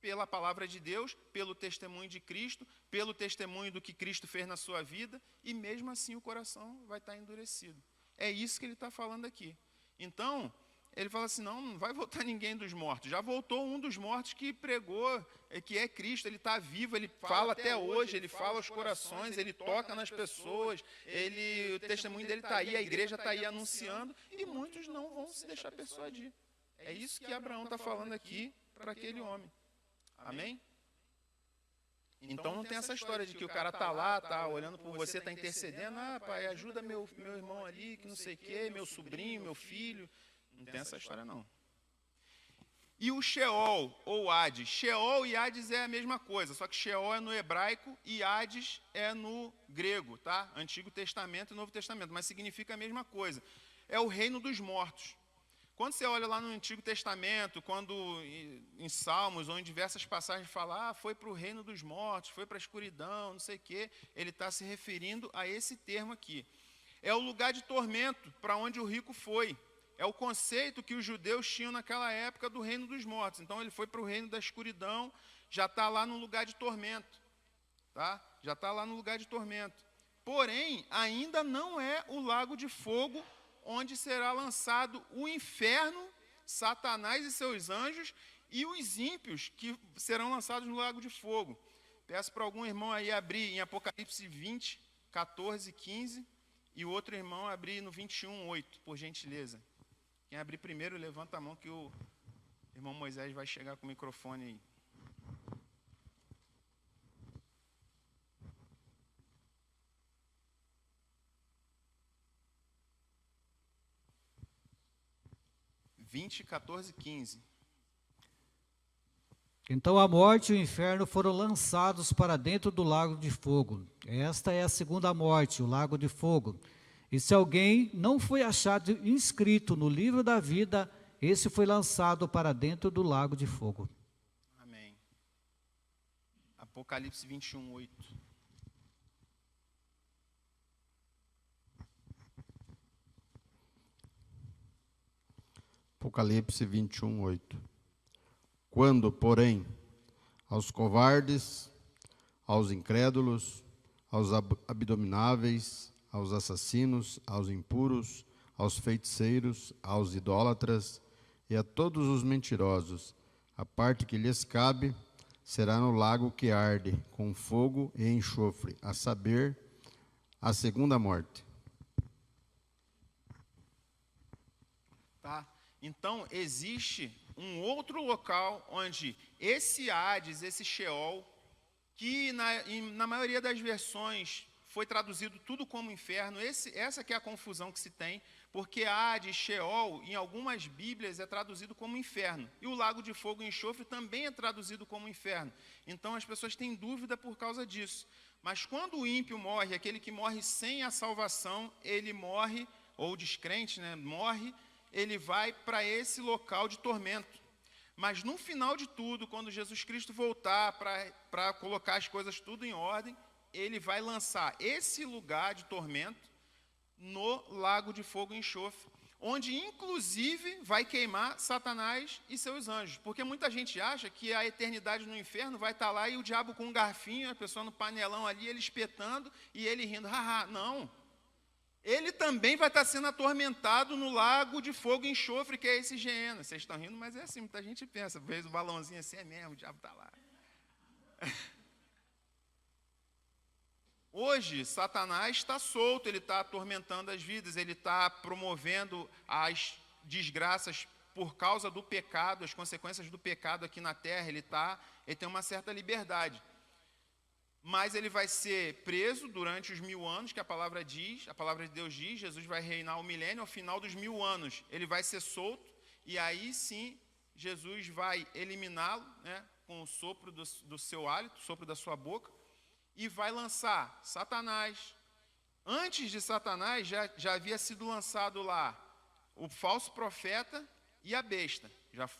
Pela palavra de Deus, pelo testemunho de Cristo, pelo testemunho do que Cristo fez na sua vida, e mesmo assim o coração vai estar endurecido. É isso que ele está falando aqui. Então, ele fala assim: não vai voltar ninguém dos mortos. Já voltou um dos mortos que pregou, que é Cristo, ele está vivo, ele fala até hoje, ele fala aos corações, ele toca nas pessoas, o testemunho dele está aí, a igreja está aí anunciando, e muitos não vão se deixar persuadir. É isso que Abraão está falando aqui para aquele homem. Amém? Então não tem essa história de que o cara está lá, está olhando por você, está intercedendo: pai, ajuda meu irmão ali, que não sei o quê, meu sobrinho, meu filho. Não tem essa história, não. E o Sheol, ou Hades. Sheol e Hades é a mesma coisa, só que Sheol é no hebraico e Hades é no grego, tá? Antigo Testamento e Novo Testamento, mas significa a mesma coisa. É o reino dos mortos. Quando você olha lá no Antigo Testamento, quando em Salmos ou em diversas passagens fala, foi para o reino dos mortos, foi para a escuridão, não sei o quê, ele está se referindo a esse termo aqui. É o lugar de tormento para onde o rico foi. É o conceito que os judeus tinham naquela época do reino dos mortos. Então ele foi para o reino da escuridão, já está lá no lugar de tormento. Tá? Já está lá no lugar de tormento. Porém, ainda não é o lago de fogo, onde será lançado o inferno, Satanás e seus anjos, e os ímpios que serão lançados no lago de fogo. Peço para algum irmão aí abrir em Apocalipse 20, 14, 15, e o outro irmão abrir no 21, 8, por gentileza. Quem abrir primeiro, levanta a mão que o irmão Moisés vai chegar com o microfone aí. 20, 14 e 15. Então a morte e o inferno foram lançados para dentro do lago de fogo. Esta é a segunda morte, o lago de fogo. E se alguém não foi achado inscrito no livro da vida, esse foi lançado para dentro do lago de fogo. Amém. Apocalipse 21, 8. Apocalipse 21, 8. Quando, porém, aos covardes, aos incrédulos, aos abomináveis, aos assassinos, aos impuros, aos feiticeiros, aos idólatras e a todos os mentirosos, a parte que lhes cabe será no lago que arde, com fogo e enxofre, a saber, a segunda morte. Tá? Então, existe um outro local onde esse Hades, esse Sheol, que na maioria das versões foi traduzido tudo como inferno, essa que é a confusão que se tem, porque Hades, Sheol, em algumas Bíblias é traduzido como inferno, e o lago de fogo e enxofre também é traduzido como inferno. Então as pessoas têm dúvida por causa disso. Mas quando o ímpio morre, aquele que morre sem a salvação, ele morre, ou descrente, né, morre, ele vai para esse local de tormento. Mas no final de tudo, quando Jesus Cristo voltar para colocar as coisas tudo em ordem, ele vai lançar esse lugar de tormento no lago de fogo e enxofre, onde inclusive vai queimar Satanás e seus anjos. Porque muita gente acha que a eternidade no inferno vai estar lá e o diabo com um garfinho, a pessoa no panelão ali, ele espetando e ele rindo. Haha, não. Ele também vai estar sendo atormentado no lago de fogo e enxofre, que é esse Geena. Vocês estão rindo, mas é assim, muita gente pensa. Fez o balãozinho assim, é mesmo, o diabo está lá. Hoje, Satanás está solto, ele está atormentando as vidas, ele está promovendo as desgraças por causa do pecado, as consequências do pecado aqui na terra, ele tem uma certa liberdade. Mas ele vai ser preso durante os 1000 anos, que a palavra diz, a palavra de Deus diz, Jesus vai reinar o milênio, ao final dos 1000 anos ele vai ser solto, e aí sim, Jesus vai eliminá-lo, né, com o sopro do seu hálito, o sopro da sua boca, e vai lançar Satanás. Antes de Satanás, já havia sido lançado lá o falso profeta e a besta.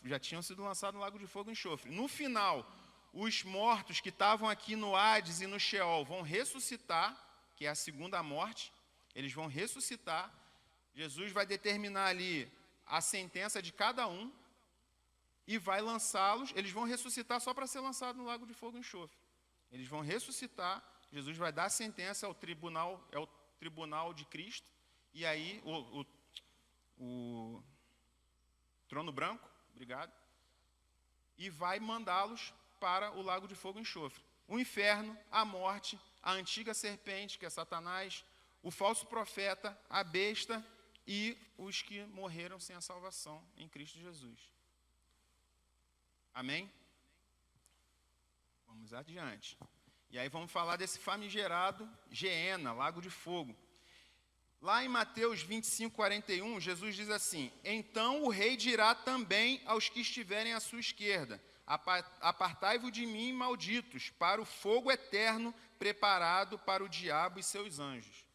Já tinham sido lançados no lago de fogo e enxofre. No final, os mortos que estavam aqui no Hades e no Sheol vão ressuscitar, que é a segunda morte. Eles vão ressuscitar. Jesus vai determinar ali a sentença de cada um e vai lançá-los. Eles vão ressuscitar só para ser lançado no lago de fogo e enxofre. Eles vão ressuscitar, Jesus vai dar a sentença ao tribunal, é o tribunal de Cristo, e aí o trono branco, obrigado, e vai mandá-los para o lago de fogo e enxofre. O inferno, a morte, a antiga serpente, que é Satanás, o falso profeta, a besta e os que morreram sem a salvação em Cristo Jesus. Amém? Vamos adiante. E aí vamos falar desse famigerado Geena, lago de fogo. Lá em Mateus 25, 41, Jesus diz assim: então o rei dirá também aos que estiverem à sua esquerda: apartai-vos de mim, malditos, para o fogo eterno preparado para o diabo e seus anjos.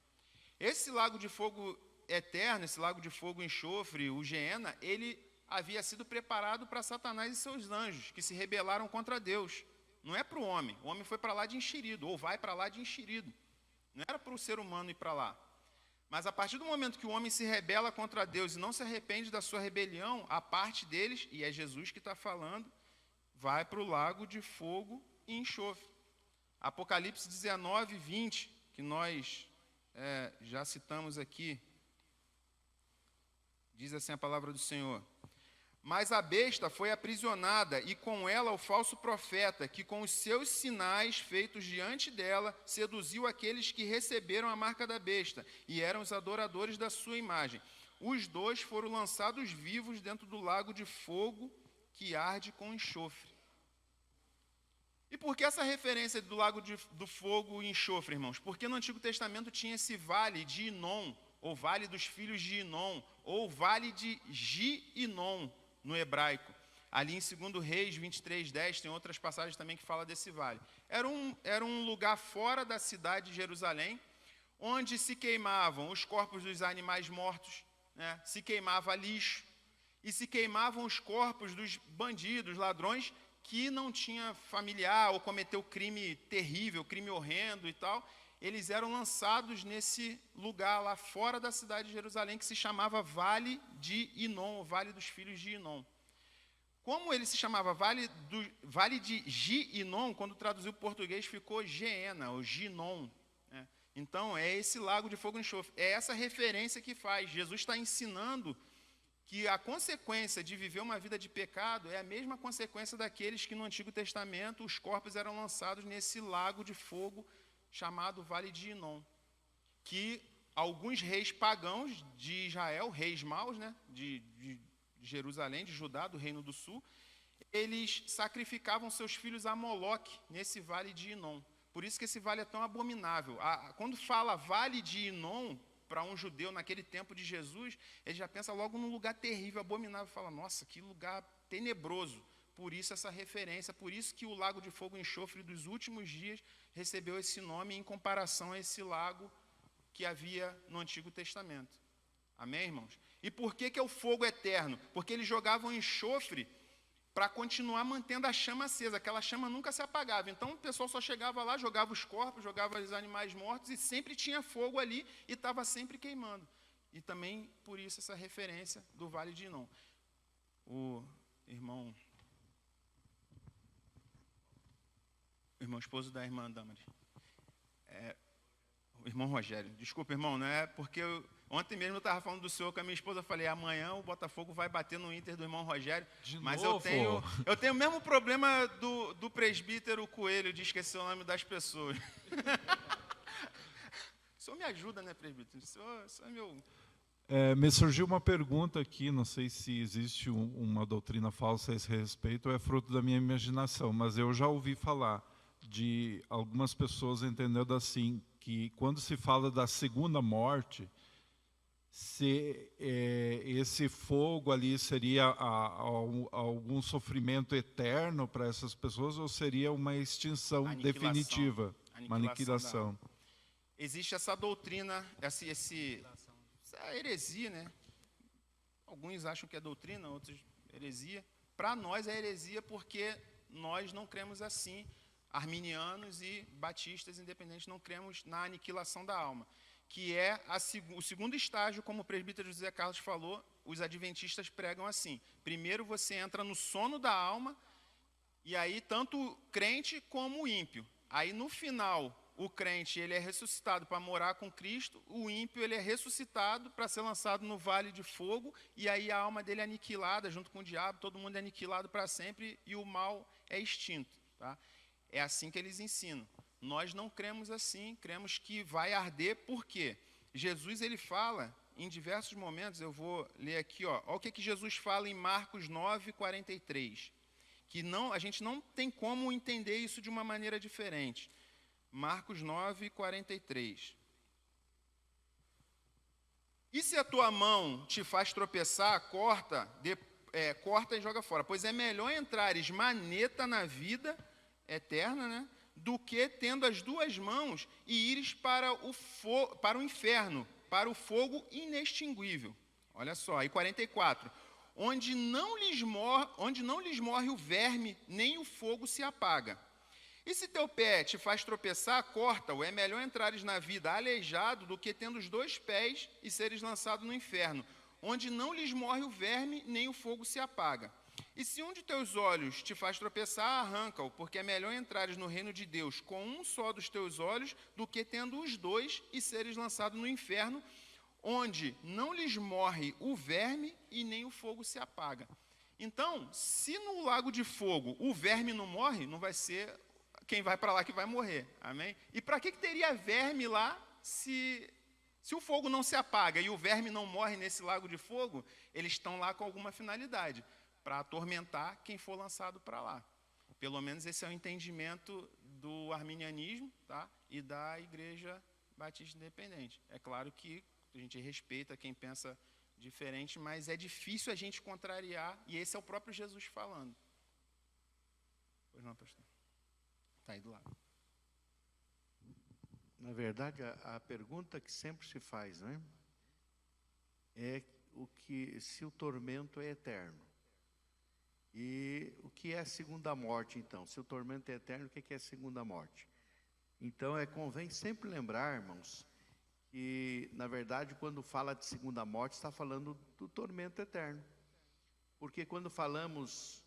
Esse lago de fogo eterno, esse lago de fogo e enxofre, o Geena, ele havia sido preparado para Satanás e seus anjos, que se rebelaram contra Deus. Não é para o homem foi para lá de enxerido, ou vai para lá de enxerido. Não era para o ser humano ir para lá. Mas a partir do momento que o homem se rebela contra Deus e não se arrepende da sua rebelião, a parte deles, e é Jesus que está falando, vai para o lago de fogo e enxofre. Apocalipse 19, 20, que nós já citamos aqui, diz assim a palavra do Senhor: mas a besta foi aprisionada, e com ela o falso profeta, que com os seus sinais feitos diante dela, seduziu aqueles que receberam a marca da besta, e eram os adoradores da sua imagem. Os dois foram lançados vivos dentro do lago de fogo, que arde com enxofre. E por que essa referência do lago do fogo e enxofre, irmãos? Porque no Antigo Testamento tinha esse vale de Inom, ou Vale dos Filhos de Inom, ou Vale de Gi-Inom, no hebraico. Ali em 2 Reis 23:10, tem outras passagens também que falam desse vale. Era um lugar fora da cidade de Jerusalém, onde se queimavam os corpos dos animais mortos, né? Se queimava lixo, e se queimavam os corpos dos bandidos, ladrões, que não tinha familiar ou cometeu crime terrível, crime horrendo e tal. Eles eram lançados nesse lugar lá fora da cidade de Jerusalém, que se chamava Vale de Inom, o Vale dos Filhos de Inom. Como ele se chamava Vale de Gi-Inom, quando traduziu para o português ficou Geena, ou Ginom, né? Então, é esse lago de fogo e enxofre. É essa referência que faz. Jesus está ensinando que a consequência de viver uma vida de pecado é a mesma consequência daqueles que no Antigo Testamento os corpos eram lançados nesse lago de fogo chamado Vale de Inom, que alguns reis pagãos de Israel, reis maus, né, de Jerusalém, de Judá, do Reino do Sul, eles sacrificavam seus filhos a Moloque nesse Vale de Inom. Por isso que esse vale é tão abominável. Quando fala Vale de Inom, para um judeu naquele tempo de Jesus, ele já pensa logo num lugar terrível, abominável, fala, nossa, que lugar tenebroso. Por isso essa referência, por isso que o lago de fogo e enxofre dos últimos dias recebeu esse nome em comparação a esse lago que havia no Antigo Testamento. Amém, irmãos? E por que é o fogo eterno? Porque eles jogavam enxofre para continuar mantendo a chama acesa, aquela chama nunca se apagava. Então o pessoal só chegava lá, jogava os corpos, jogava os animais mortos e sempre tinha fogo ali e estava sempre queimando. E também por isso essa referência do Vale de Inom. O irmão esposo da irmã Damaris, o irmão Rogério, desculpa, irmão, não é porque ontem mesmo eu estava falando do senhor com a minha esposa, eu falei, amanhã o Botafogo vai bater no Inter do irmão Rogério, mas eu tenho o mesmo problema do presbítero Coelho, de esquecer o nome das pessoas. O senhor me ajuda, né, presbítero? O senhor é meu... Me surgiu uma pergunta aqui, não sei se existe uma doutrina falsa a esse respeito, ou é fruto da minha imaginação, mas eu já ouvi falar de algumas pessoas entendendo assim, que quando se fala da segunda morte, se esse fogo ali seria algum sofrimento eterno para essas pessoas, ou seria uma extinção definitiva, uma aniquilação? Existe essa doutrina, essa heresia, né? Alguns acham que é doutrina, outros heresia. Para nós é heresia porque nós não cremos assim. Arminianos e batistas independentes não cremos na aniquilação da alma, que é o segundo estágio, como o presbítero José Carlos falou, os adventistas pregam assim. Primeiro você entra no sono da alma, e aí tanto o crente como o ímpio. Aí no final, o crente ele é ressuscitado para morar com Cristo, o ímpio ele é ressuscitado para ser lançado no vale de fogo, e aí a alma dele é aniquilada junto com o diabo, todo mundo é aniquilado para sempre e o mal é extinto, tá? É assim que eles ensinam. Nós não cremos assim, cremos que vai arder, por quê? Jesus ele fala em diversos momentos, eu vou ler aqui, olha o que Jesus fala em Marcos 9:43, que a gente não tem como entender isso de uma maneira diferente. Marcos 9:43. E se a tua mão te faz tropeçar, corta e joga fora, pois é melhor entrares maneta na vida eterna, né, do que tendo as duas mãos e ires para o inferno, para o fogo inextinguível. Olha só, aí 44. Onde não lhes morre o verme, nem o fogo se apaga. E se teu pé te faz tropeçar, corta-o. É melhor entrares na vida aleijado do que tendo os dois pés e seres lançado no inferno, onde não lhes morre o verme, nem o fogo se apaga. E se um de teus olhos te faz tropeçar, arranca-o, porque é melhor entrares no reino de Deus com um só dos teus olhos, do que tendo os dois e seres lançado no inferno, onde não lhes morre o verme e nem o fogo se apaga. Então, se no lago de fogo o verme não morre, não vai ser quem vai para lá que vai morrer. Amém? E para que teria verme lá se o fogo não se apaga e o verme não morre nesse lago de fogo? Eles estão lá com alguma finalidade, para atormentar quem for lançado para lá. Pelo menos esse é o entendimento do arminianismo, tá? E da Igreja Batista Independente. É claro que a gente respeita quem pensa diferente, mas é difícil a gente contrariar, e esse é o próprio Jesus falando. Pois não, pastor? Está aí do lado. Na verdade, a pergunta que sempre se faz, né, é se o tormento é eterno. E o que é a segunda morte, então? Se o tormento é eterno, o que é a segunda morte? Então, convém sempre lembrar, irmãos, que, na verdade, quando fala de segunda morte, está falando do tormento eterno. Porque quando falamos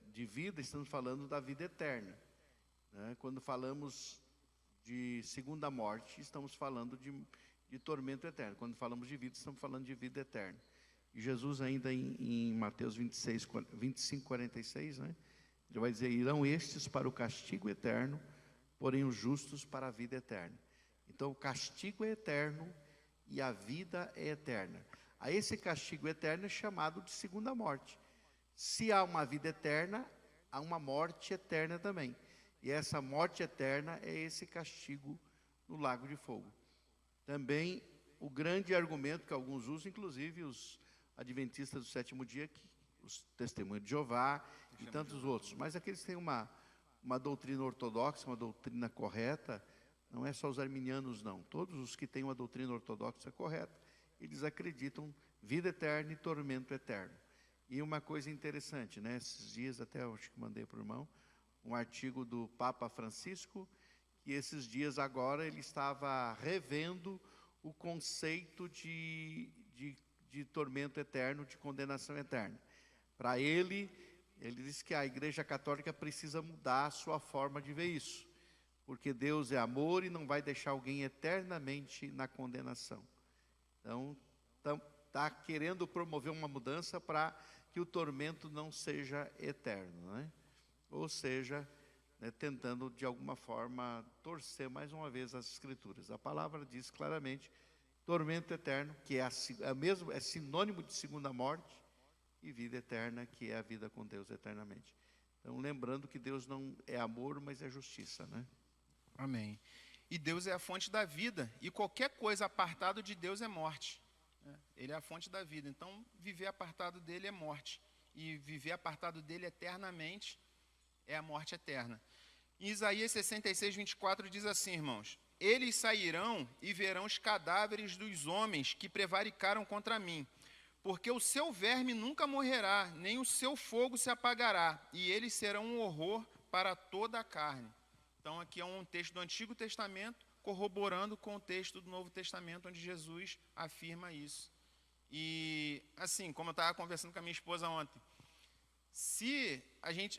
de vida, estamos falando da vida eterna, né? Quando falamos de segunda morte, estamos falando de tormento eterno. Quando falamos de vida, estamos falando de vida eterna. E Jesus ainda em Mateus 25, 46, né? Ele vai dizer, irão estes para o castigo eterno, porém os justos para a vida eterna. Então o castigo é eterno e a vida é eterna. A esse castigo eterno é chamado de segunda morte. Se há uma vida eterna, há uma morte eterna também. E essa morte eterna é esse castigo no lago de fogo. Também o grande argumento que alguns usam, inclusive os adventistas do sétimo dia, os testemunhos de Jeová e tantos outros. Mas aqueles que têm uma doutrina ortodoxa, uma doutrina correta, não é só os arminianos, não. Todos os que têm uma doutrina ortodoxa correta, eles acreditam vida eterna e tormento eterno. E uma coisa interessante, né? Esses dias até acho que mandei para o irmão, um artigo do Papa Francisco, que esses dias agora ele estava revendo o conceito de tormento eterno, de condenação eterna. Para ele disse que a Igreja Católica precisa mudar a sua forma de ver isso, porque Deus é amor e não vai deixar alguém eternamente na condenação. Então, está querendo promover uma mudança para que o tormento não seja eterno, né? Ou seja, né, tentando de alguma forma torcer mais uma vez as Escrituras. A palavra diz claramente, tormento eterno, que é sinônimo de segunda morte, e vida eterna, que é a vida com Deus eternamente. Então, lembrando que Deus não é amor, mas é justiça, né? Amém. E Deus é a fonte da vida, e qualquer coisa apartado de Deus é morte. Ele é a fonte da vida, então viver apartado dele é morte, e viver apartado dele eternamente é a morte eterna. Em Isaías 66, 24 diz assim, irmãos, eles sairão e verão os cadáveres dos homens que prevaricaram contra mim, porque o seu verme nunca morrerá, nem o seu fogo se apagará, e eles serão um horror para toda a carne. Então aqui é um texto do Antigo Testamento, corroborando com o texto do Novo Testamento, onde Jesus afirma isso. E, assim, como eu estava conversando com a minha esposa ontem,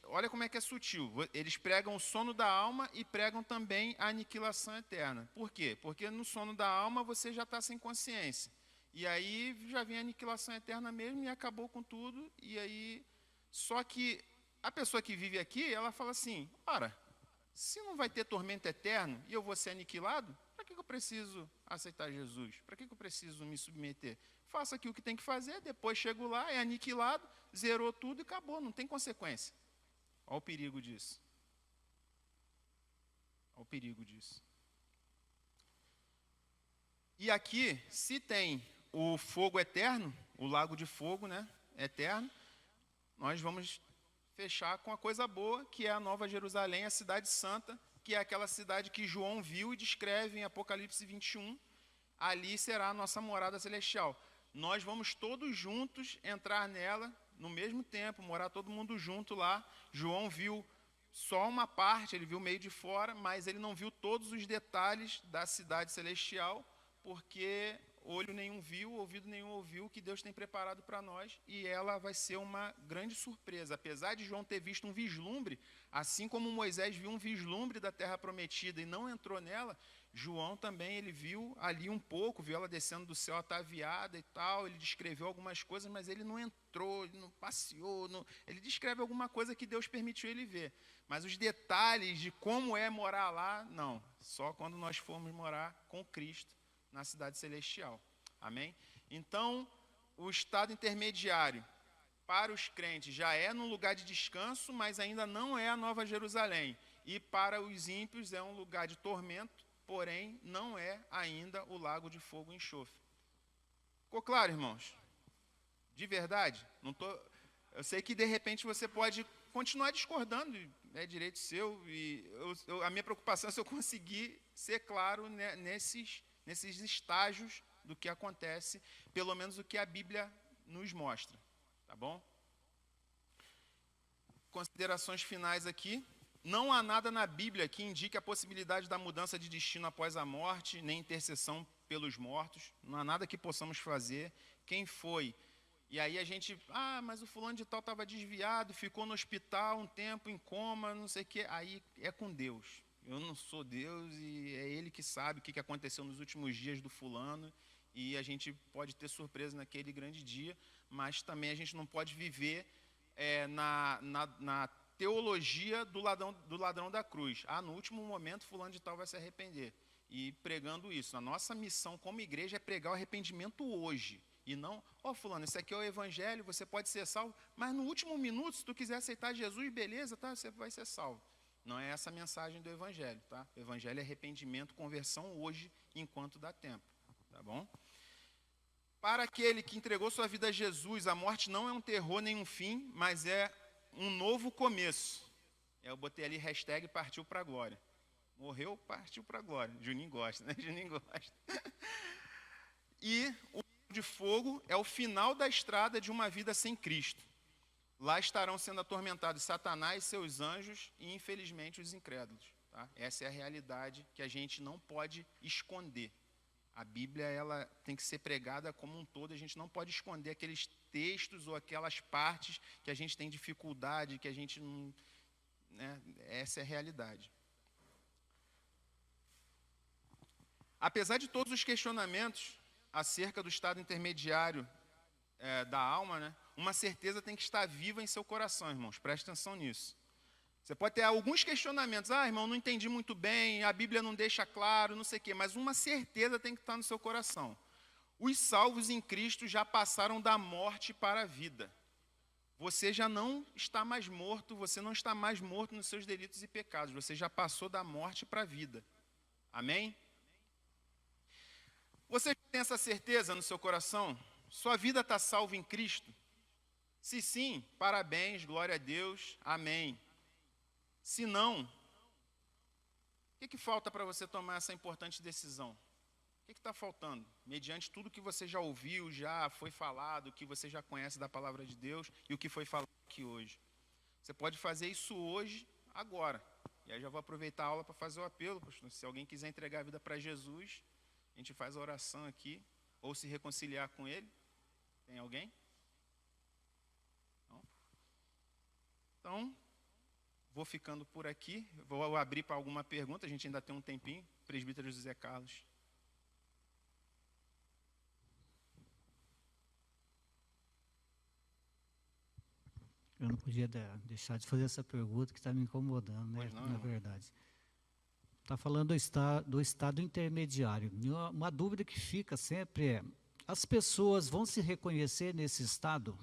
olha como é que é sutil, eles pregam o sono da alma e pregam também a aniquilação eterna. Por quê? Porque no sono da alma você já está sem consciência. E aí já vem a aniquilação eterna mesmo e acabou com tudo. E aí, só que a pessoa que vive aqui, ela fala assim, ora, se não vai ter tormento eterno e eu vou ser aniquilado, para que eu preciso aceitar Jesus? Para que eu preciso me submeter? Faço aqui o que tem que fazer, depois chego lá, é aniquilado, zerou tudo e acabou, não tem consequência. Olha o perigo disso. Olha o perigo disso. E aqui, se tem o fogo eterno, o lago de fogo, né, eterno, nós vamos fechar com a coisa boa, que é a Nova Jerusalém, a cidade santa, que é aquela cidade que João viu e descreve em Apocalipse 21. Ali será a nossa morada celestial. Nós vamos todos juntos entrar nela no mesmo tempo, morar todo mundo junto lá. João viu só uma parte, ele viu meio de fora, mas ele não viu todos os detalhes da cidade celestial, porque olho nenhum viu, ouvido nenhum ouviu o que Deus tem preparado para nós, e ela vai ser uma grande surpresa. Apesar de João ter visto um vislumbre, assim como Moisés viu um vislumbre da terra prometida e não entrou nela, João também, ele viu ali um pouco, viu ela descendo do céu ataviada e tal, ele descreveu algumas coisas, mas ele não entrou, ele não passeou, ele descreve alguma coisa que Deus permitiu ele ver. Mas os detalhes de como é morar lá, não, só quando nós formos morar com Cristo na cidade celestial. Amém? Então, o estado intermediário para os crentes já é num lugar de descanso, mas ainda não é a Nova Jerusalém. E para os ímpios é um lugar de tormento, porém não é ainda o lago de fogo e enxofre. Ficou claro, irmãos? De verdade? Não tô, eu sei que, de repente, você pode continuar discordando, é direito seu, e a minha preocupação é se eu conseguir ser claro, né, nesses estágios do que acontece, pelo menos o que a Bíblia nos mostra, tá bom? Considerações finais aqui. Não há nada na Bíblia que indique a possibilidade da mudança de destino após a morte, nem intercessão pelos mortos. Não há nada que possamos fazer. Quem foi? E aí a gente, mas o fulano de tal estava desviado, ficou no hospital um tempo, em coma, não sei o quê. Aí é com Deus. Eu não sou Deus e é Ele que sabe o que aconteceu nos últimos dias do fulano. E a gente pode ter surpresa naquele grande dia, mas também a gente não pode viver na teologia do ladrão da cruz. No último momento fulano de tal vai se arrepender. E pregando isso. A nossa missão como igreja é pregar o arrependimento hoje. E não, fulano, esse aqui é o evangelho, você pode ser salvo, mas no último minuto, se tu quiser aceitar Jesus, beleza, tá, você vai ser salvo. Não é essa a mensagem do evangelho, tá? O evangelho é arrependimento, conversão hoje, enquanto dá tempo, tá bom? Para aquele que entregou sua vida a Jesus, a morte não é um terror nem um fim, mas é um novo começo. Eu botei ali hashtag partiu para a glória. Morreu, partiu para a glória. Juninho gosta, né? Juninho gosta. E o de fogo é o final da estrada de uma vida sem Cristo. Lá estarão sendo atormentados Satanás, seus anjos e, infelizmente, os incrédulos. Tá? Essa é a realidade que a gente não pode esconder. A Bíblia ela tem que ser pregada como um todo, a gente não pode esconder aqueles textos ou aquelas partes que a gente tem dificuldade, que a gente não... Né? Essa é a realidade. Apesar de todos os questionamentos acerca do estado intermediário da alma, né, uma certeza tem que estar viva em seu coração, irmãos. Preste atenção nisso. Você pode ter alguns questionamentos. Irmão, não entendi muito bem, a Bíblia não deixa claro, não sei o quê. Mas uma certeza tem que estar no seu coração. Os salvos em Cristo já passaram da morte para a vida. Você já não está mais morto, você não está mais morto nos seus delitos e pecados. Você já passou da morte para a vida. Amém? Você tem essa certeza no seu coração? Sua vida está salva em Cristo? Se sim, parabéns, glória a Deus, amém. Se não, o que falta para você tomar essa importante decisão? O que está faltando? Mediante tudo que você já ouviu, já foi falado, que você já conhece da palavra de Deus e o que foi falado aqui hoje. Você pode fazer isso hoje, agora. E aí já vou aproveitar a aula para fazer o apelo, pastor. Se alguém quiser entregar a vida para Jesus, a gente faz a oração aqui, ou se reconciliar com Ele. Tem alguém? Não? Então, vou ficando por aqui. Vou abrir para alguma pergunta, a gente ainda tem um tempinho. Presbítero José Carlos. Eu não podia deixar de fazer essa pergunta que está me incomodando, né? Pois não, na verdade. Está falando do estado intermediário. E uma dúvida que fica sempre é, as pessoas vão se reconhecer nesse estado?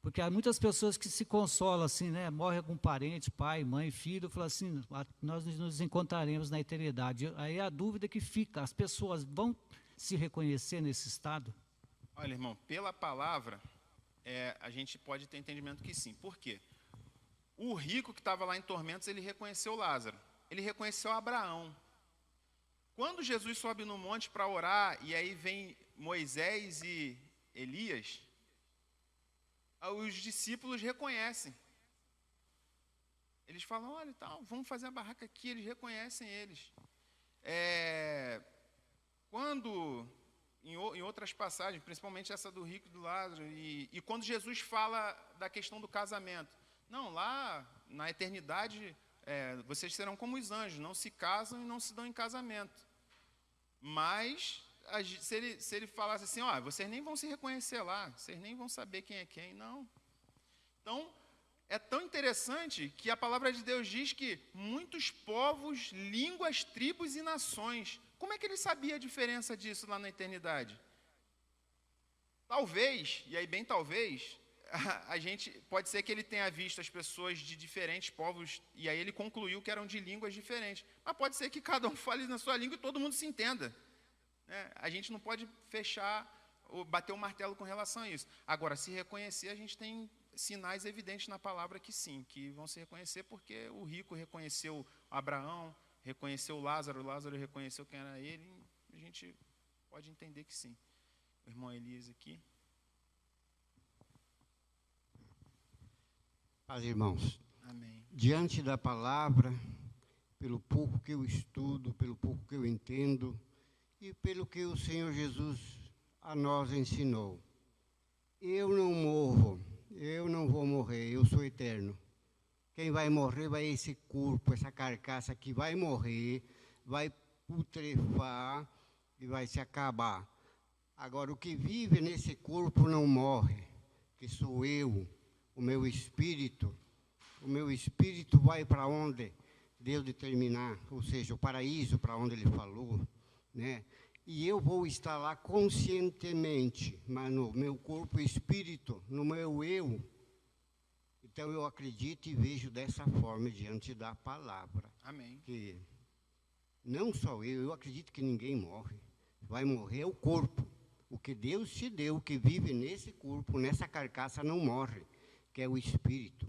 Porque há muitas pessoas que se consolam assim, né? Morre algum parente, pai, mãe, filho, fala assim, nós nos encontraremos na eternidade. Aí a dúvida que fica, as pessoas vão se reconhecer nesse estado? Olha, irmão, pela palavra, a gente pode ter entendimento que sim. Por quê? O rico que estava lá em tormentos, ele reconheceu Lázaro. Ele reconheceu Abraão. Quando Jesus sobe no monte para orar, e aí vem Moisés e Elias, os discípulos reconhecem. Eles falam, olha, vamos fazer a barraca aqui, eles reconhecem eles. Quando, em outras passagens, principalmente essa do rico e do Lázaro, e quando Jesus fala da questão do casamento, não, lá na eternidade... vocês serão como os anjos, não se casam e não se dão em casamento. Mas, se ele falasse assim, vocês nem vão se reconhecer lá, vocês nem vão saber quem é quem, não. Então, é tão interessante que a palavra de Deus diz que muitos povos, línguas, tribos e nações, como é que ele sabia a diferença disso lá na eternidade? Talvez, e aí bem talvez... a gente pode ser que ele tenha visto as pessoas de diferentes povos e aí ele concluiu que eram de línguas diferentes. Mas pode ser que cada um fale na sua língua e todo mundo se entenda. A gente não pode fechar bater o martelo com relação a isso. Agora, se reconhecer, a gente tem sinais evidentes na palavra que sim, que vão se reconhecer, porque o rico reconheceu Abraão, reconheceu Lázaro reconheceu quem era ele, a gente pode entender que sim. O irmão Elias aqui. Paz, irmãos. Amém. Diante da palavra, pelo pouco que eu estudo, pelo pouco que eu entendo e pelo que o Senhor Jesus a nós ensinou, eu não morro, eu não vou morrer, eu sou eterno. Quem vai morrer vai esse corpo, essa carcaça que vai morrer, vai putrefar e vai se acabar. Agora, o que vive nesse corpo não morre, que sou eu, o meu espírito vai para onde Deus determinar, ou seja, o paraíso, para onde Ele falou, né? E eu vou estar lá conscientemente, mas no meu corpo e espírito, no meu eu. Então, eu acredito e vejo dessa forma diante da palavra. Amém. Que não só eu acredito que ninguém morre. Vai morrer o corpo. O que Deus te deu, o que vive nesse corpo, nessa carcaça, não morre, que é o espírito.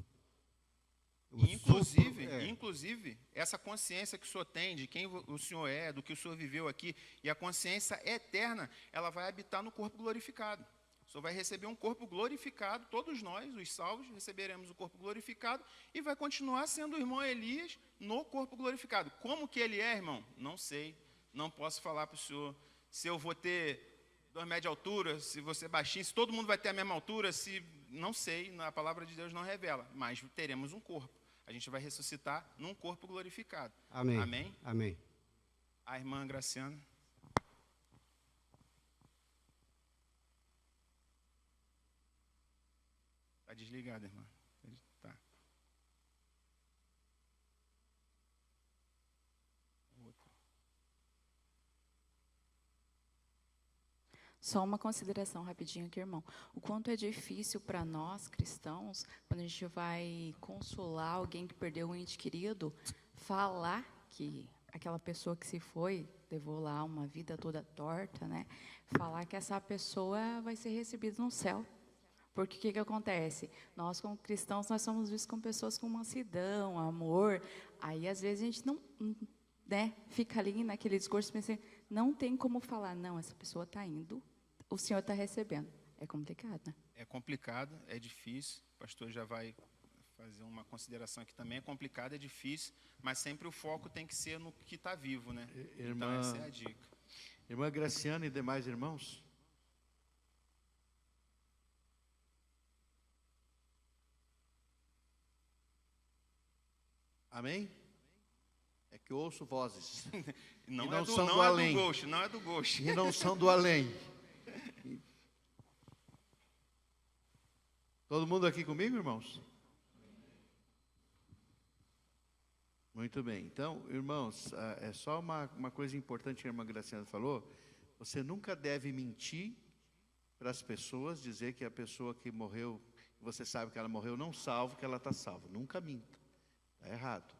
Inclusive, essa consciência que o senhor tem de quem o senhor é, do que o senhor viveu aqui, e a consciência eterna, ela vai habitar no corpo glorificado. O senhor vai receber um corpo glorificado, todos nós, os salvos, receberemos o corpo glorificado, e vai continuar sendo o irmão Elias no corpo glorificado. Como que ele é, irmão? Não sei, não posso falar para o senhor se eu vou ter 2 metros de altura, se você é baixinho, se todo mundo vai ter a mesma altura, se não sei, a palavra de Deus não revela, mas teremos um corpo. A gente vai ressuscitar num corpo glorificado. Amém. Amém? Amém. A irmã Graciana. Está desligada, irmã. Tá. Só uma consideração rapidinho aqui, irmão. O quanto é difícil para nós, cristãos, quando a gente vai consolar alguém que perdeu um ente querido, falar que aquela pessoa que se foi, levou lá uma vida toda torta, né? Falar que essa pessoa vai ser recebida no céu. Porque o que acontece? Nós, como cristãos, nós somos vistos como pessoas com mansidão, amor. Aí, às vezes, a gente não, né, fica ali naquele discurso pensando, não tem como falar, não, essa pessoa está indo, o senhor está recebendo. É complicado, né? É complicado, é difícil. O pastor já vai fazer uma consideração aqui também. É complicado, é difícil, mas sempre o foco tem que ser no que está vivo, né? Então, essa é a dica. Irmã Graciana e demais irmãos? Amém? É que eu ouço vozes. Não, não é são do do além. Ghost, não é do Ghost. E não são do além. Todo mundo aqui comigo, irmãos? Muito bem. Então, irmãos, é só uma coisa importante que a irmã Graciana falou. Você nunca deve mentir para as pessoas, dizer que a pessoa que morreu, você sabe que ela morreu não salvo, que ela está salva. Nunca minta. Está errado.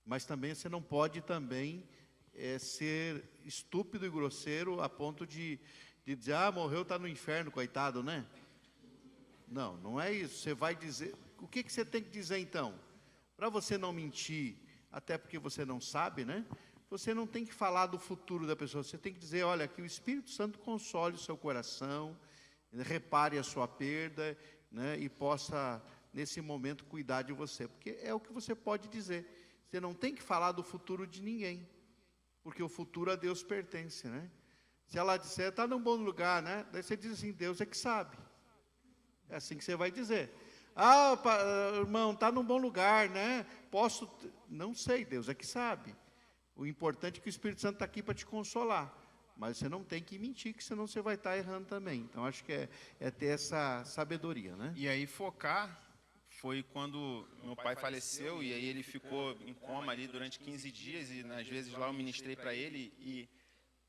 Mas também você não pode também ser estúpido e grosseiro a ponto de dizer, morreu, está no inferno, coitado, né? Não, não é isso. Você vai dizer... O que você tem que dizer, então? Para você não mentir, até porque você não sabe, né? Você não tem que falar do futuro da pessoa. Você tem que dizer, olha, que o Espírito Santo console o seu coração, repare a sua perda, né? E possa, nesse momento, cuidar de você. Porque é o que você pode dizer. Você não tem que falar do futuro de ninguém. Porque o futuro a Deus pertence, né? Se ela disser, está num bom lugar, né? Daí você diz assim, Deus é que sabe. É assim que você vai dizer. Irmão, está num bom lugar, né? Posso... Não sei, Deus é que sabe. O importante é que o Espírito Santo está aqui para te consolar. Mas você não tem que mentir, que senão você vai estar errando também. Então, acho que é ter essa sabedoria, né? E aí, focar foi quando meu pai faleceu, e aí ele ficou em coma ali durante 15 dias, e às vezes lá eu ministrei para ele, e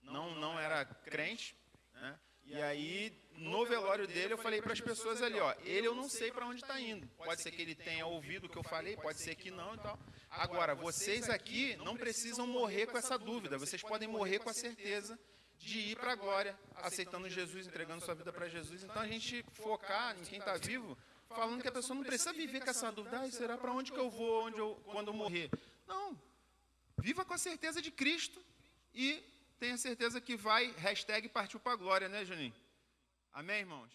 não era crente, né? E aí, no velório dele, eu falei para as pessoas ali, ele eu não sei para onde está indo. Pode ser que ele tenha ouvido o que eu falei, pode ser que não e tal. Agora, vocês aqui não precisam morrer com essa dúvida, vocês podem morrer com a certeza de ir para a glória, aceitando Jesus, entregando sua vida para Jesus. Então, a gente focar em quem está vivo, falando que a pessoa não precisa viver com essa dúvida, será para onde que eu vou quando eu morrer? Não, viva com a certeza de Cristo e tenha certeza que vai, #partiu para a glória, né, Juninho? Amém, irmãos?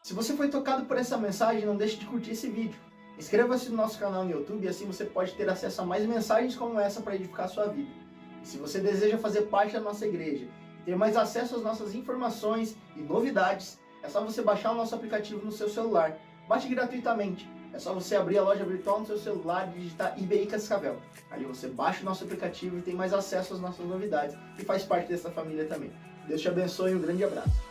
Se você foi tocado por essa mensagem, não deixe de curtir esse vídeo. Inscreva-se no nosso canal no YouTube e assim você pode ter acesso a mais mensagens como essa para edificar a sua vida. E se você deseja fazer parte da nossa igreja e ter mais acesso às nossas informações e novidades, é só você baixar o nosso aplicativo no seu celular. Baixe gratuitamente. É só você abrir a loja virtual no seu celular e digitar IBI Cascavel. Ali você baixa o nosso aplicativo e tem mais acesso às nossas novidades e faz parte dessa família também. Deus te abençoe e um grande abraço.